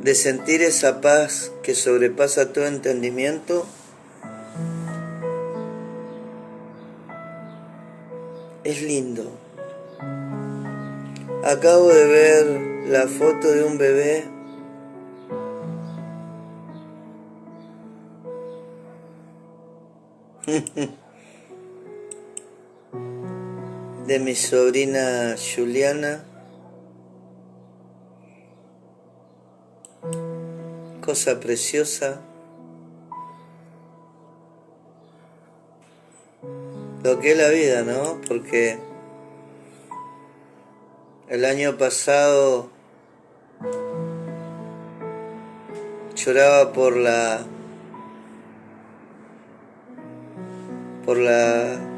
de sentir esa paz que sobrepasa todo entendimiento. Es lindo. Acabo de ver la foto de un bebé de mi sobrina Juliana. Cosa preciosa. Lo que es la vida, ¿no? Porque el año pasado lloraba por la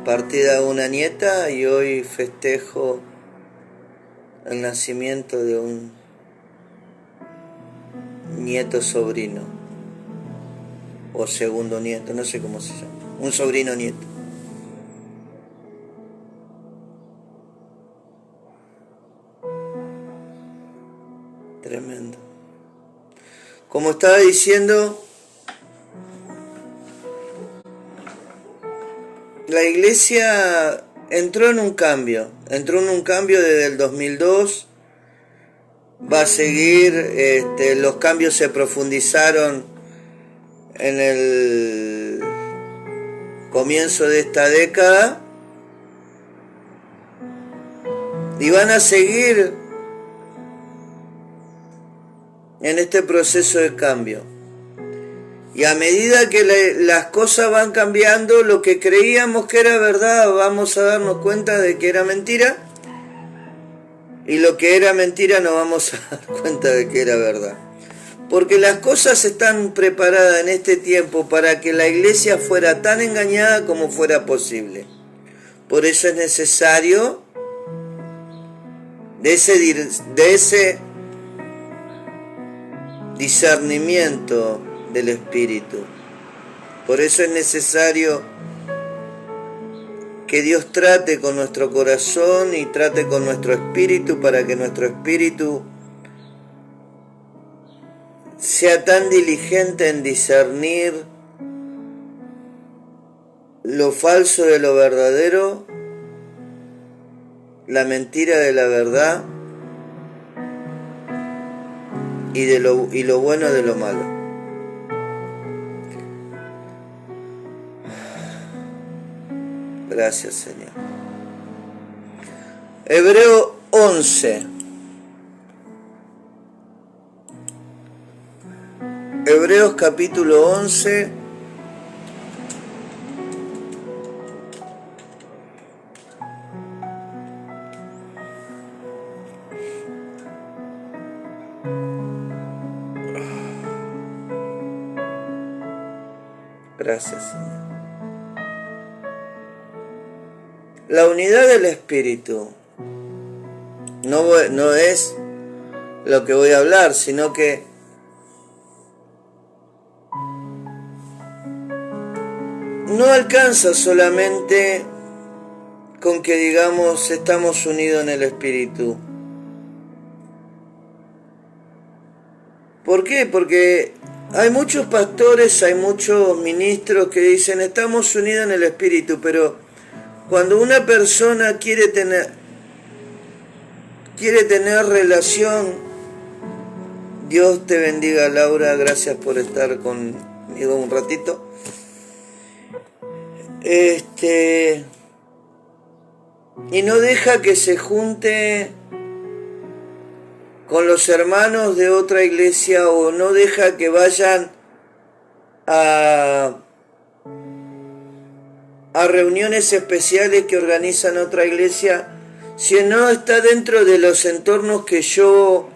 partida de una nieta y hoy festejo el nacimiento de un nieto sobrino o segundo nieto, no sé cómo se llama, un sobrino nieto. Tremendo. Como estaba diciendo, la iglesia entró en un cambio desde el 2002, va a seguir, los cambios se profundizaron en el comienzo de esta década y van a seguir en este proceso de cambio. Y a medida que las cosas van cambiando, lo que creíamos que era verdad, vamos a darnos cuenta de que era mentira. Y lo que era mentira nos vamos a dar cuenta de que era verdad. Porque las cosas están preparadas en este tiempo para que la iglesia fuera tan engañada como fuera posible. Por eso es necesario de ese discernimiento del Espíritu. Por eso es necesario que Dios trate con nuestro corazón y trate con nuestro espíritu para que nuestro espíritu sea tan diligente en discernir lo falso de lo verdadero, la mentira de la verdad y lo bueno de lo malo. Gracias, Señor. Hebreo 11. Hebreos capítulo 11. Gracias, Señor. La unidad del Espíritu no es lo que voy a hablar, sino que no alcanza solamente con que digamos estamos unidos en el Espíritu. ¿Por qué? Porque hay muchos pastores, hay muchos ministros que dicen estamos unidos en el Espíritu, pero cuando una persona quiere tener relación Dios te bendiga, Laura, gracias por estar conmigo un ratito. Y no deja que se junte con los hermanos de otra iglesia, o no deja que vayan a reuniones especiales que organizan otra iglesia, si no está dentro de los entornos que yo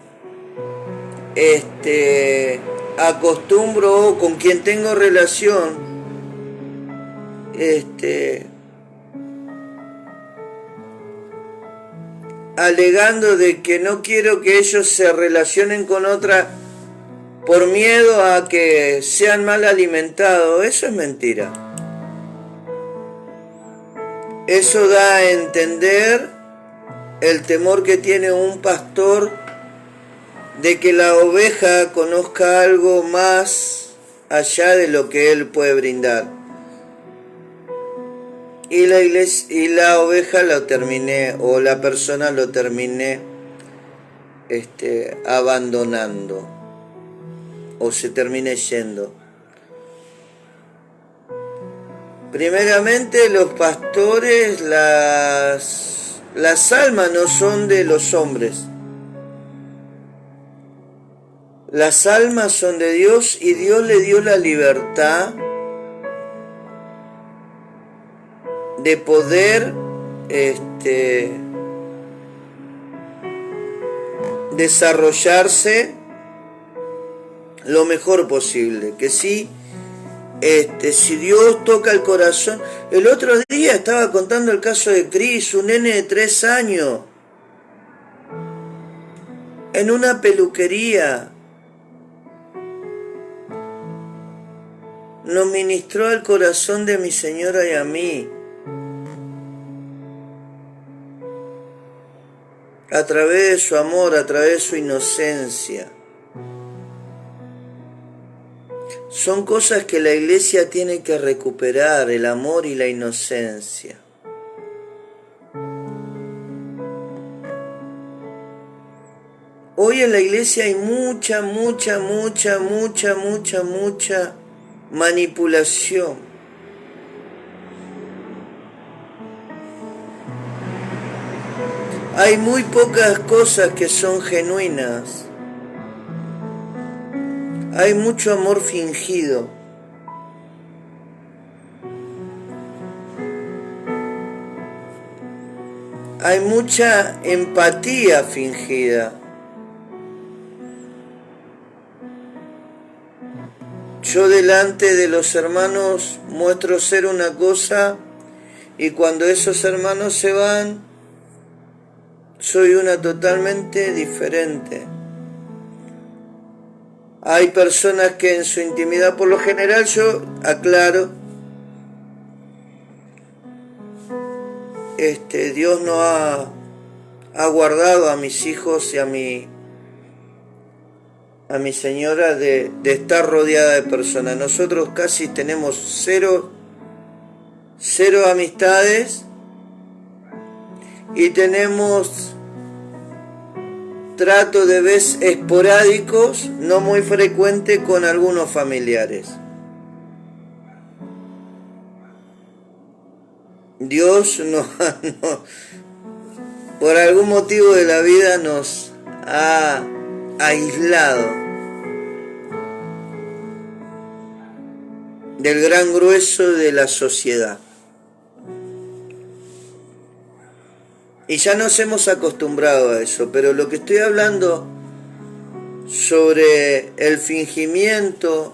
acostumbro, con quien tengo relación, alegando de que no quiero que ellos se relacionen con otra por miedo a que sean mal alimentados. Eso es mentira. Eso da a entender el temor que tiene un pastor de que la oveja conozca algo más allá de lo que él puede brindar. Y la oveja lo terminé, o la persona lo terminé abandonando, o se termine yendo. Primeramente, los pastores, las almas no son de los hombres. Las almas son de Dios, y Dios le dio la libertad de poder desarrollarse lo mejor posible. Que sí, si Dios toca el corazón. El otro día estaba contando el caso de Cris, un nene de 3 años, en una peluquería. Nos ministró al corazón de mi señora y a mí, a través de su amor, a través de su inocencia. Son cosas que la iglesia tiene que recuperar, el amor y la inocencia. Hoy en la iglesia hay mucha manipulación. Hay muy pocas cosas que son genuinas. Hay mucho amor fingido. Hay mucha empatía fingida. Yo delante de los hermanos muestro ser una cosa, y cuando esos hermanos se van, soy una totalmente diferente. Hay personas que en su intimidad, por lo general, yo aclaro, Dios no ha guardado a mis hijos y a mi señora de estar rodeada de personas. Nosotros casi tenemos cero amistades, y tenemos trato de vez esporádicos, no muy frecuente, con algunos familiares. Dios no, por algún motivo de la vida nos ha aislado del gran grueso de la sociedad. Y ya nos hemos acostumbrado a eso, pero lo que estoy hablando sobre el fingimiento,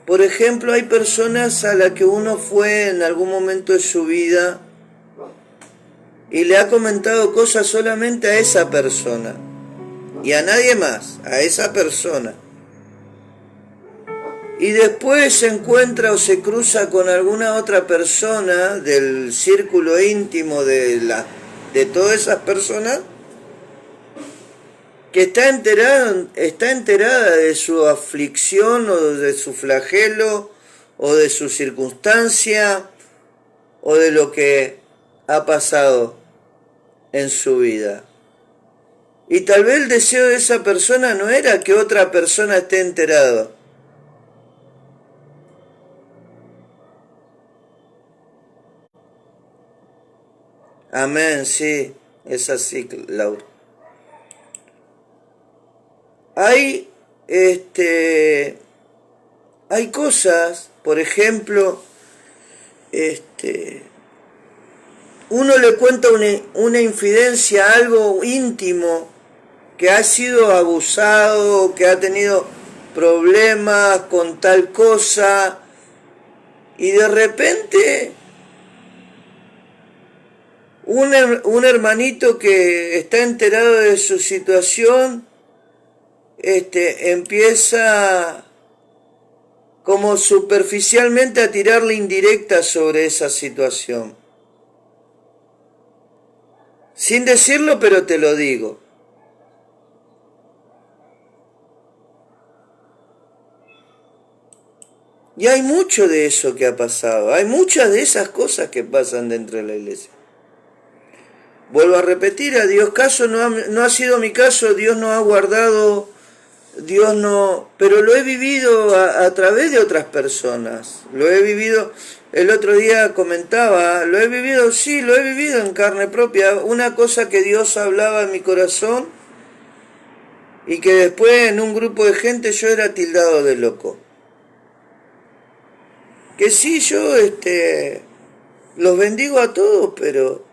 por ejemplo, hay personas a las que uno fue en algún momento de su vida y le ha comentado cosas solamente a esa persona y a nadie más, a esa persona. Y después se encuentra o se cruza con alguna otra persona del círculo íntimo de todas esas personas, que está enterada de su aflicción, o de su flagelo, o de su circunstancia, o de lo que ha pasado en su vida. Y tal vez el deseo de esa persona no era que otra persona esté enterada. Amén, sí, es así, Laura. Hay, hay cosas, por ejemplo, uno le cuenta una infidencia, algo íntimo, que ha sido abusado, que ha tenido problemas con tal cosa, y de repente un hermanito que está enterado de su situación, empieza como superficialmente a tirarle indirectas sobre esa situación. Sin decirlo, pero te lo digo. Y hay mucho de eso que ha pasado. Hay muchas de esas cosas que pasan dentro de la iglesia. Vuelvo a repetir, a Dios caso no ha sido mi caso, Dios no ha guardado, Dios no... Pero lo he vivido a través de otras personas. Lo he vivido, el otro día comentaba, lo he vivido, sí, lo he vivido en carne propia. Una cosa que Dios hablaba en mi corazón y que después en un grupo de gente yo era tildado de loco. Que sí, yo los bendigo a todos, pero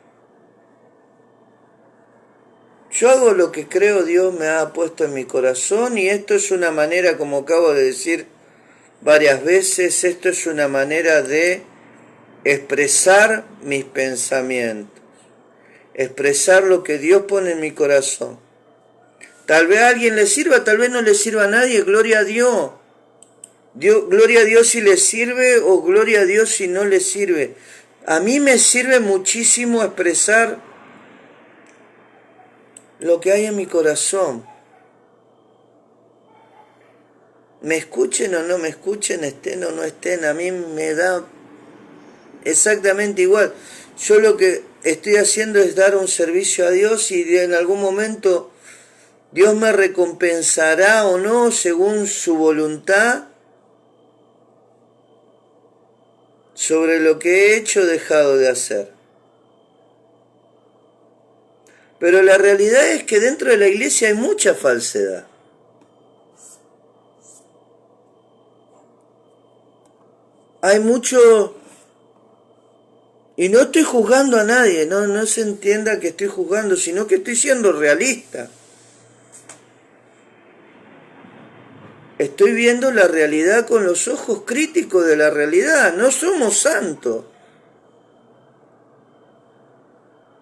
yo hago lo que creo Dios me ha puesto en mi corazón, y esto es una manera, como acabo de decir varias veces, esto es una manera de expresar mis pensamientos, expresar lo que Dios pone en mi corazón. Tal vez a alguien le sirva, tal vez no le sirva a nadie, gloria a Dios. Gloria a Dios si le sirve o gloria a Dios si no le sirve. A mí me sirve muchísimo expresar lo que hay en mi corazón. Me escuchen o no me escuchen, estén o no estén, a mí me da exactamente igual. Yo lo que estoy haciendo es dar un servicio a Dios, y en algún momento Dios me recompensará o no según su voluntad sobre lo que he hecho o dejado de hacer. Pero la realidad es que dentro de la iglesia hay mucha falsedad. Hay mucho... Y no estoy juzgando a nadie, no se entienda que estoy juzgando, sino que estoy siendo realista. Estoy viendo la realidad con los ojos críticos de la realidad. No somos santos.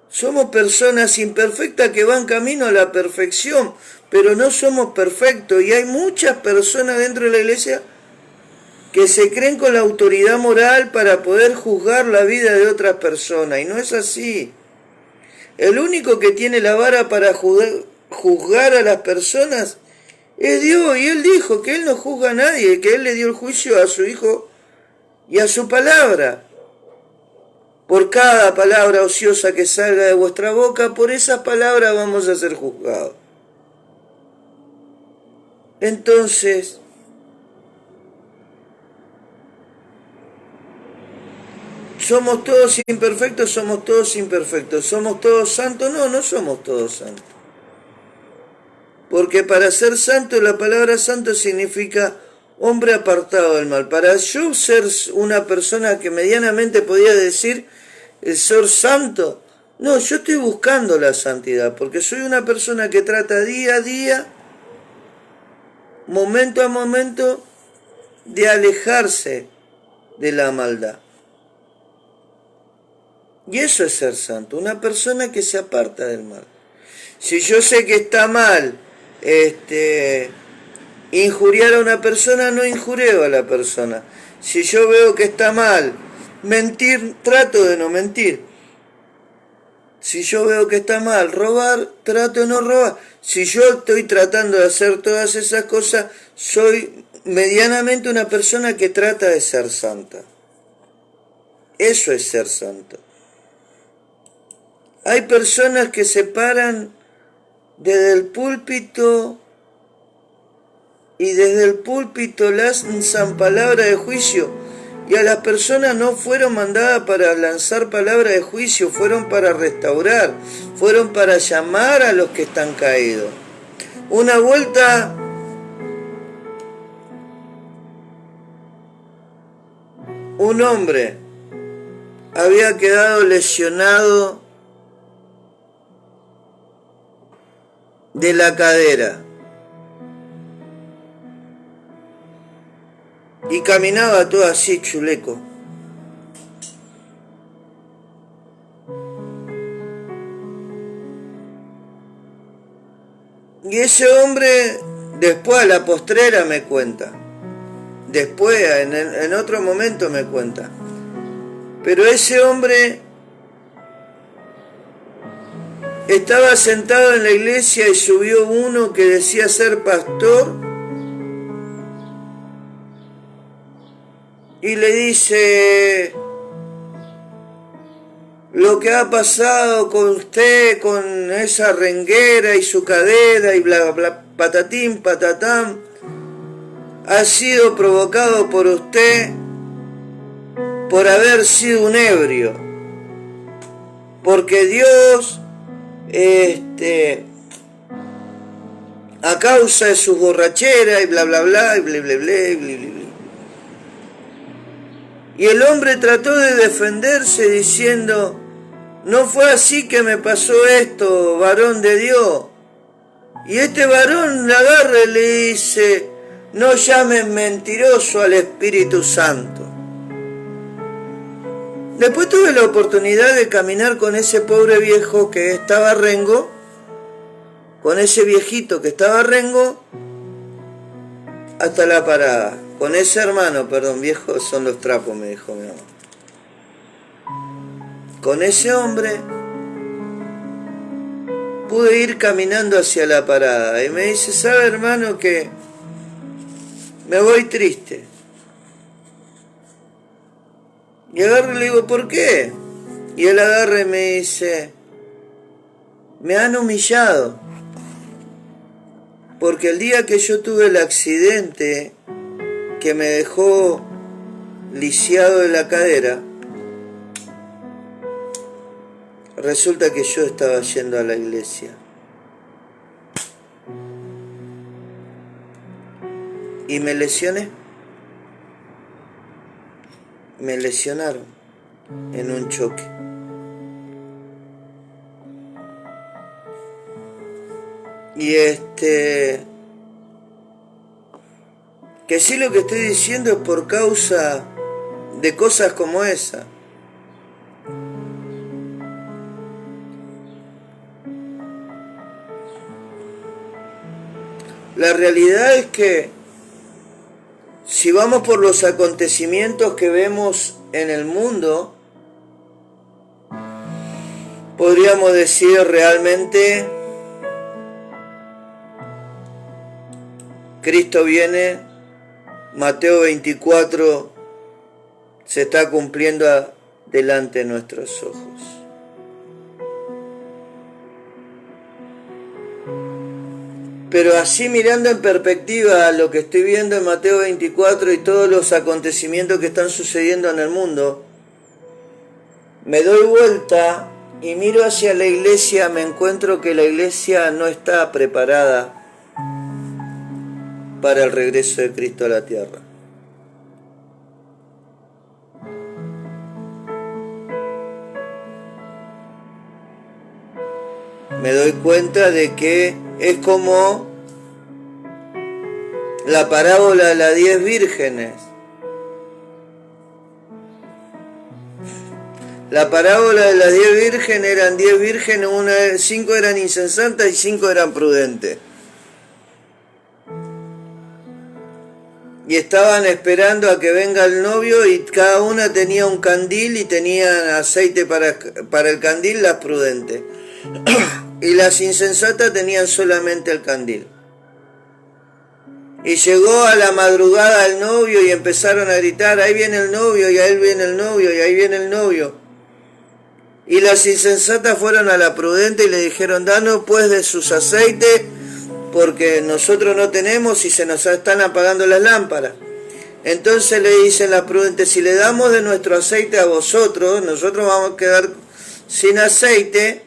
Somos personas imperfectas que van camino a la perfección, pero no somos perfectos. Y hay muchas personas dentro de la iglesia que se creen con la autoridad moral para poder juzgar la vida de otras personas. Y no es así. El único que tiene la vara para juzgar a las personas es Dios, y Él dijo que Él no juzga a nadie, que Él le dio el juicio a su Hijo y a su palabra. Por cada palabra ociosa que salga de vuestra boca, por esas palabras vamos a ser juzgados. Entonces, ¿somos todos imperfectos? Somos todos imperfectos. ¿Somos todos santos? No, no somos todos santos. Porque para ser santo, la palabra santo significa hombre apartado del mal. Para yo ser una persona que medianamente podía decir el ser santo, no, yo estoy buscando la santidad, porque soy una persona que trata día a día, momento a momento, de alejarse de la maldad. Y eso es ser santo, una persona que se aparta del mal. Si yo sé que está mal injuriar a una persona, no injureo a la persona. Si yo veo que está mal mentir, trato de no mentir. Si yo veo que está mal robar, trato de no robar. Si yo estoy tratando de hacer todas esas cosas, soy medianamente una persona que trata de ser santa. Eso es ser santo. Hay personas que se paran desde el púlpito y desde el púlpito lanzan palabra de juicio, y a las personas no fueron mandadas para lanzar palabra de juicio, fueron para restaurar, fueron para llamar a los que están caídos. Una vuelta un hombre había quedado lesionado de la cadera y caminaba todo así chuleco. Y ese hombre, después a la postrera me cuenta, después en otro momento me cuenta, pero ese hombre estaba sentado en la iglesia y subió uno que decía ser pastor y le dice: lo que ha pasado con usted, con esa renguera y su cadera y bla bla patatín patatán, ha sido provocado por usted por haber sido un ebrio, porque Dios a causa de sus borracheras y bla bla bla y bla bla bla y bla bla bla. Y el hombre trató de defenderse diciendo: no fue así que me pasó esto, varón de Dios. Y este varón le agarra y le dice: no llamen mentiroso al Espíritu Santo. Después tuve la oportunidad de caminar con ese pobre viejo que estaba rengo, con ese viejito que estaba rengo, hasta la parada. Con ese hermano, perdón, viejo son los trapos, me dijo mi mamá. Con ese hombre pude ir caminando hacia la parada. Y me dice: ¿sabe, hermano, que me voy triste? Y agarro y le digo: ¿por qué? Y él agarra y me dice: me han humillado. Porque el día que yo tuve el accidente que me dejó lisiado de la cadera, resulta que yo estaba yendo a la iglesia. Y me lesioné. Me lesionaron en un choque. Y que sí, lo que estoy diciendo es por causa de cosas como esa. La realidad es que si vamos por los acontecimientos que vemos en el mundo, podríamos decir realmente: Cristo viene, Mateo 24 se está cumpliendo delante de nuestros ojos. Pero así, mirando en perspectiva lo que estoy viendo en Mateo 24 y todos los acontecimientos que están sucediendo en el mundo, me doy vuelta y miro hacia la iglesia, me encuentro que la iglesia no está preparada para el regreso de Cristo a la tierra. Me doy cuenta de que es como la parábola de las 10 vírgenes. La parábola de las 10 vírgenes eran 10 vírgenes, 5 eran insensatas y 5 eran prudentes. Y estaban esperando a que venga el novio y cada una tenía un candil y tenían aceite para el candil, las prudentes. Y las insensatas tenían solamente el candil. Y llegó a la madrugada el novio y empezaron a gritar: ahí viene el novio, y ahí viene el novio, y ahí viene el novio. Y las insensatas fueron a la prudente y le dijeron, danos pues de sus aceites, porque nosotros no tenemos y se nos están apagando las lámparas. Entonces le dicen las prudentes, si le damos de nuestro aceite a vosotros, nosotros vamos a quedar sin aceite.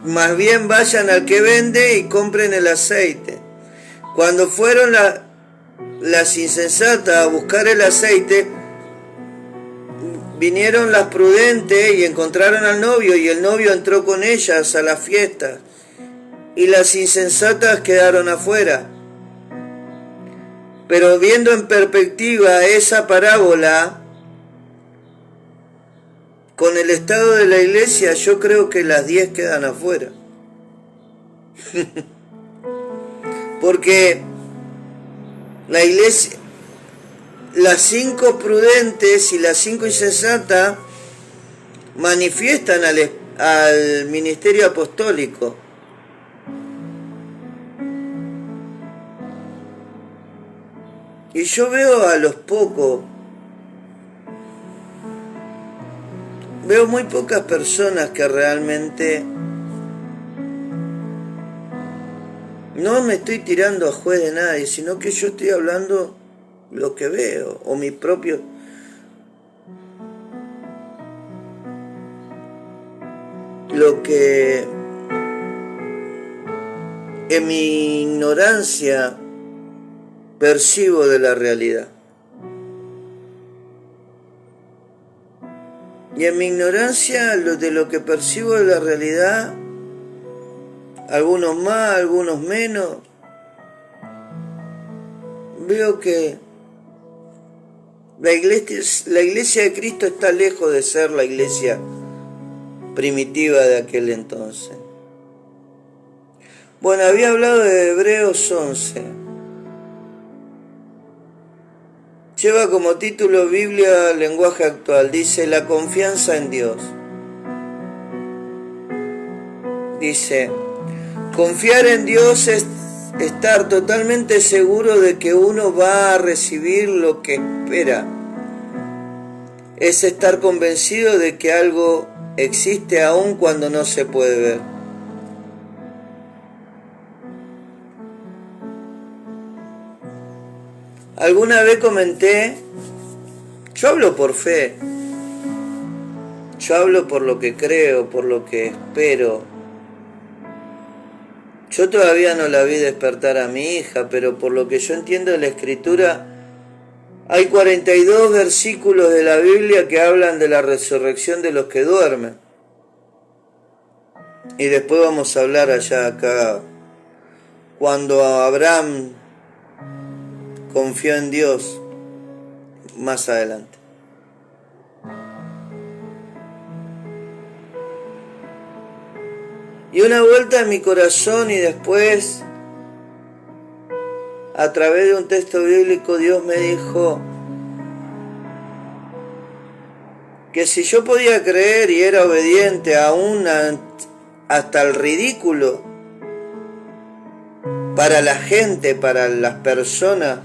Más bien vayan al que vende y compren el aceite. Cuando fueron las insensatas a buscar el aceite, vinieron las prudentes y encontraron al novio, y el novio entró con ellas a la fiesta, y las insensatas quedaron afuera. Pero viendo en perspectiva esa parábola, con el estado de la iglesia, yo creo que las 10 quedan afuera. Porque la iglesia, las 5 prudentes y las 5 insensatas manifiestan al ministerio apostólico. Y yo veo a los pocos, veo muy pocas personas que realmente, no me estoy tirando a juez de nadie, sino que yo estoy hablando lo que veo, o mi propio, lo que en mi ignorancia percibo de la realidad. Y en mi ignorancia de lo que percibo de la realidad, algunos más, algunos menos, veo que la iglesia de Cristo está lejos de ser la iglesia primitiva de aquel entonces. Bueno, había hablado de Hebreos 11. Lleva como título Biblia, lenguaje actual. Dice, la confianza en Dios. Dice, confiar en Dios es estar totalmente seguro de que uno va a recibir lo que espera. Es estar convencido de que algo existe aún cuando no se puede ver. Alguna vez comenté, yo hablo por fe, yo hablo por lo que creo, por lo que espero. Yo todavía no la vi despertar a mi hija, pero por lo que yo entiendo de la Escritura, hay 42 versículos de la Biblia que hablan de la resurrección de los que duermen. Y después vamos a hablar acá, cuando Abraham confió en Dios, más adelante. Y una vuelta en mi corazón y después, a través de un texto bíblico, Dios me dijo que si yo podía creer y era obediente aún hasta el ridículo para la gente, para las personas,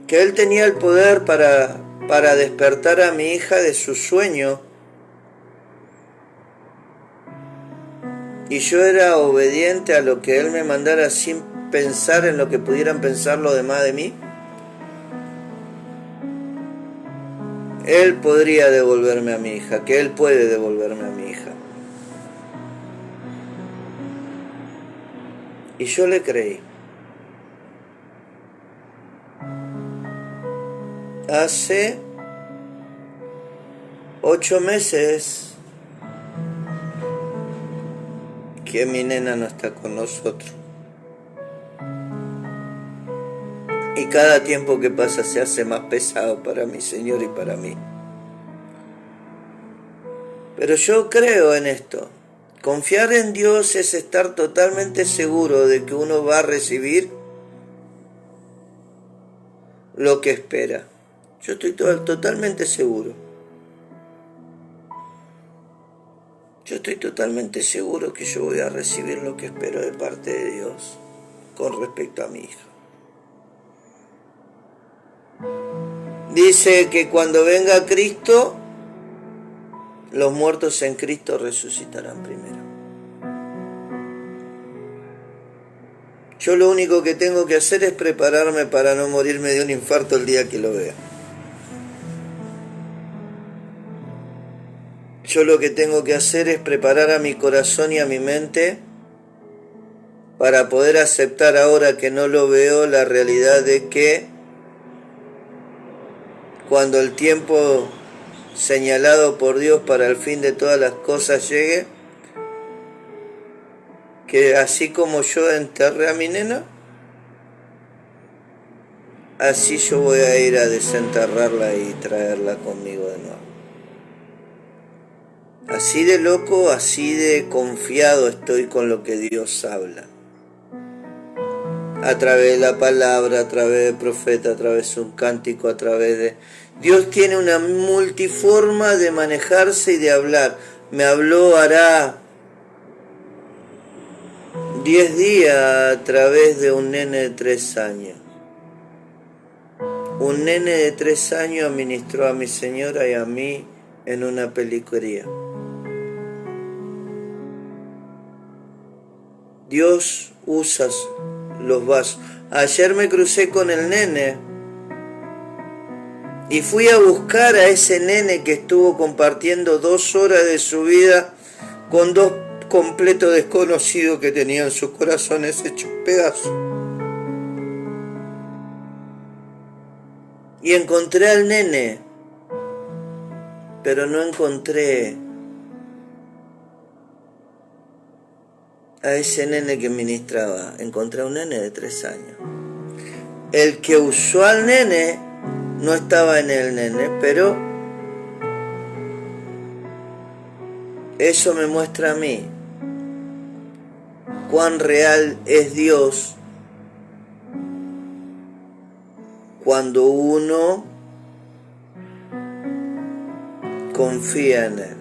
que Él tenía el poder para despertar a mi hija de su sueño, y yo era obediente a lo que Él me mandara sin pensar en lo que pudieran pensar los demás de mí, Él podría devolverme a mi hija, que Él puede devolverme a mi hija. Y yo le creí. Hace 8 meses que mi nena no está con nosotros. Y cada tiempo que pasa se hace más pesado para mi Señor y para mí. Pero yo creo en esto. Confiar en Dios es estar totalmente seguro de que uno va a recibir lo que espera. Yo estoy totalmente seguro. Yo estoy totalmente seguro que yo voy a recibir lo que espero de parte de Dios. con respecto a mi hija. Dice que cuando venga Cristo, los muertos en Cristo resucitarán primero. Yo lo único que tengo que hacer es prepararme para no morirme de un infarto el día que lo vea. Yo lo que tengo que hacer es preparar a mi corazón y a mi mente para poder aceptar ahora que no lo veo la realidad de que cuando el tiempo señalado por Dios para el fin de todas las cosas llegue, que así como yo enterré a mi nena, así yo voy a ir a desenterrarla y traerla conmigo de nuevo. Así de loco, así de confiado estoy con lo que Dios habla. A través de la palabra, a través del profeta, a través de un cántico, a través de... Dios tiene una multiforma de manejarse y de hablar. Me habló hará 10 días a través de un nene de 3 años. Un nene de 3 años ministró a mi señora y a mí en una peluquería. Dios usa los vasos. Ayer me crucé con el nene y fui a buscar a ese nene que estuvo compartiendo 2 horas de su vida con 2 completos desconocidos que tenían sus corazones hechos pedazos. Y encontré al nene, pero no encontré a ese nene que ministraba. Encontré a un nene de 3 años. El que usó al nene no estaba en el nene, pero eso me muestra a mí cuán real es Dios cuando uno confía en Él.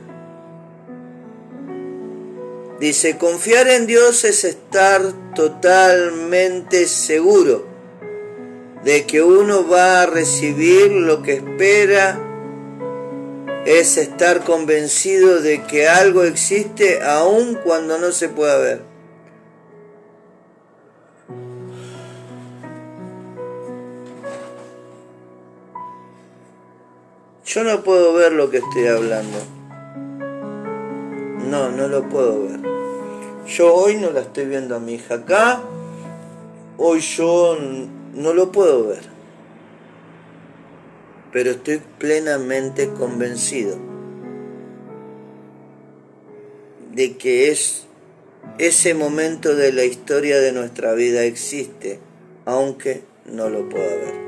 Dice, confiar en Dios es estar totalmente seguro de que uno va a recibir lo que espera, es estar convencido de que algo existe aun cuando no se pueda ver. Yo no puedo ver lo que estoy hablando. No lo puedo ver. Yo hoy no la estoy viendo a mi hija acá. Hoy yo no lo puedo ver. Pero estoy plenamente convencido de que ese momento de la historia de nuestra vida existe, aunque no lo pueda ver.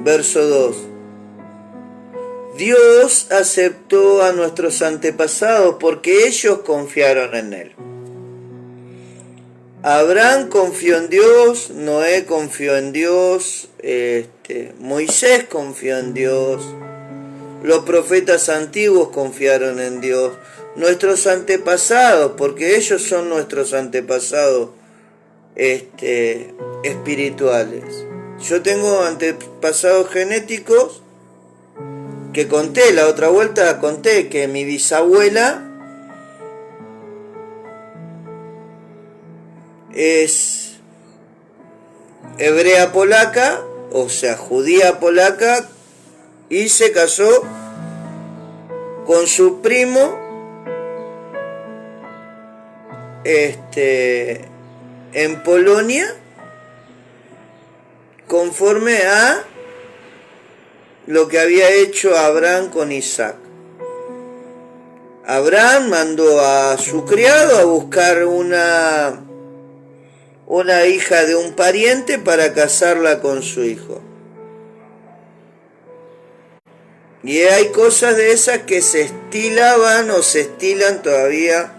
Verso 2. Dios aceptó a nuestros antepasados porque ellos confiaron en Él. Abraham confió en Dios, Noé confió en Dios, Moisés confió en Dios, los profetas antiguos confiaron en Dios, nuestros antepasados, porque ellos son nuestros antepasados espirituales. Yo tengo antepasados genéticos que conté, la otra vuelta conté que mi bisabuela es hebrea polaca, o sea, judía polaca, y se casó con su primo en Polonia, conforme a lo que había hecho Abraham con Isaac. Abraham mandó a su criado a buscar una hija de un pariente para casarla con su hijo. Y hay cosas de esas que se estilaban o se estilan todavía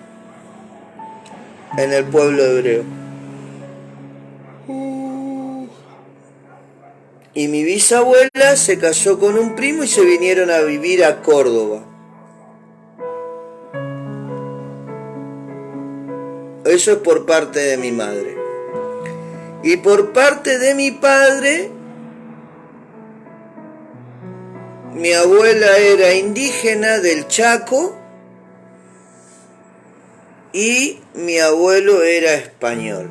en el pueblo hebreo. Y mi bisabuela se casó con un primo y se vinieron a vivir a Córdoba. Eso es por parte de mi madre. Y por parte de mi padre, mi abuela era indígena del Chaco y mi abuelo era español.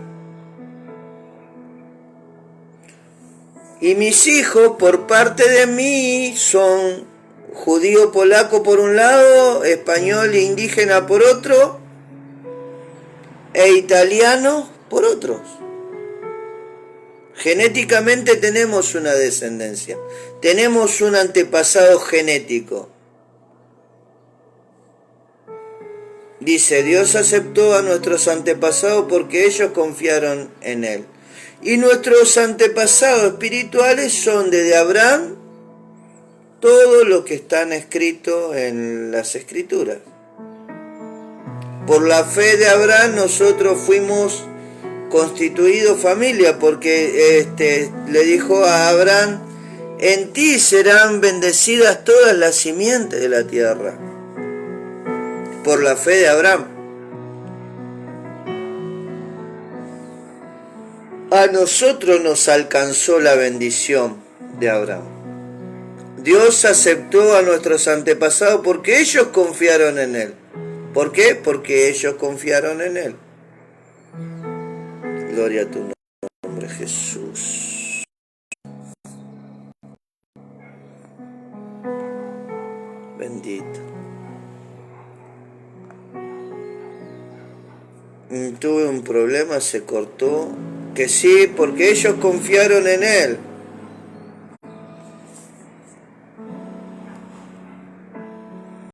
Y mis hijos, por parte de mí, son judío polaco por un lado, español e indígena por otro, e italiano por otros. Genéticamente tenemos una descendencia, tenemos un antepasado genético. Dice, Dios aceptó a nuestros antepasados porque ellos confiaron en Él. Y nuestros antepasados espirituales son desde Abraham, todo lo que están escrito en las Escrituras. Por la fe de Abraham nosotros fuimos constituidos familia, porque le dijo a Abraham, en ti serán bendecidas todas las simientes de la tierra. Por la fe de Abraham. A nosotros nos alcanzó la bendición de Abraham. Dios aceptó a nuestros antepasados porque ellos confiaron en Él. ¿Por qué? Porque ellos confiaron en Él. Gloria a tu nombre, Jesús. Bendito. Tuve un problema, se cortó. Que sí, porque ellos confiaron en Él.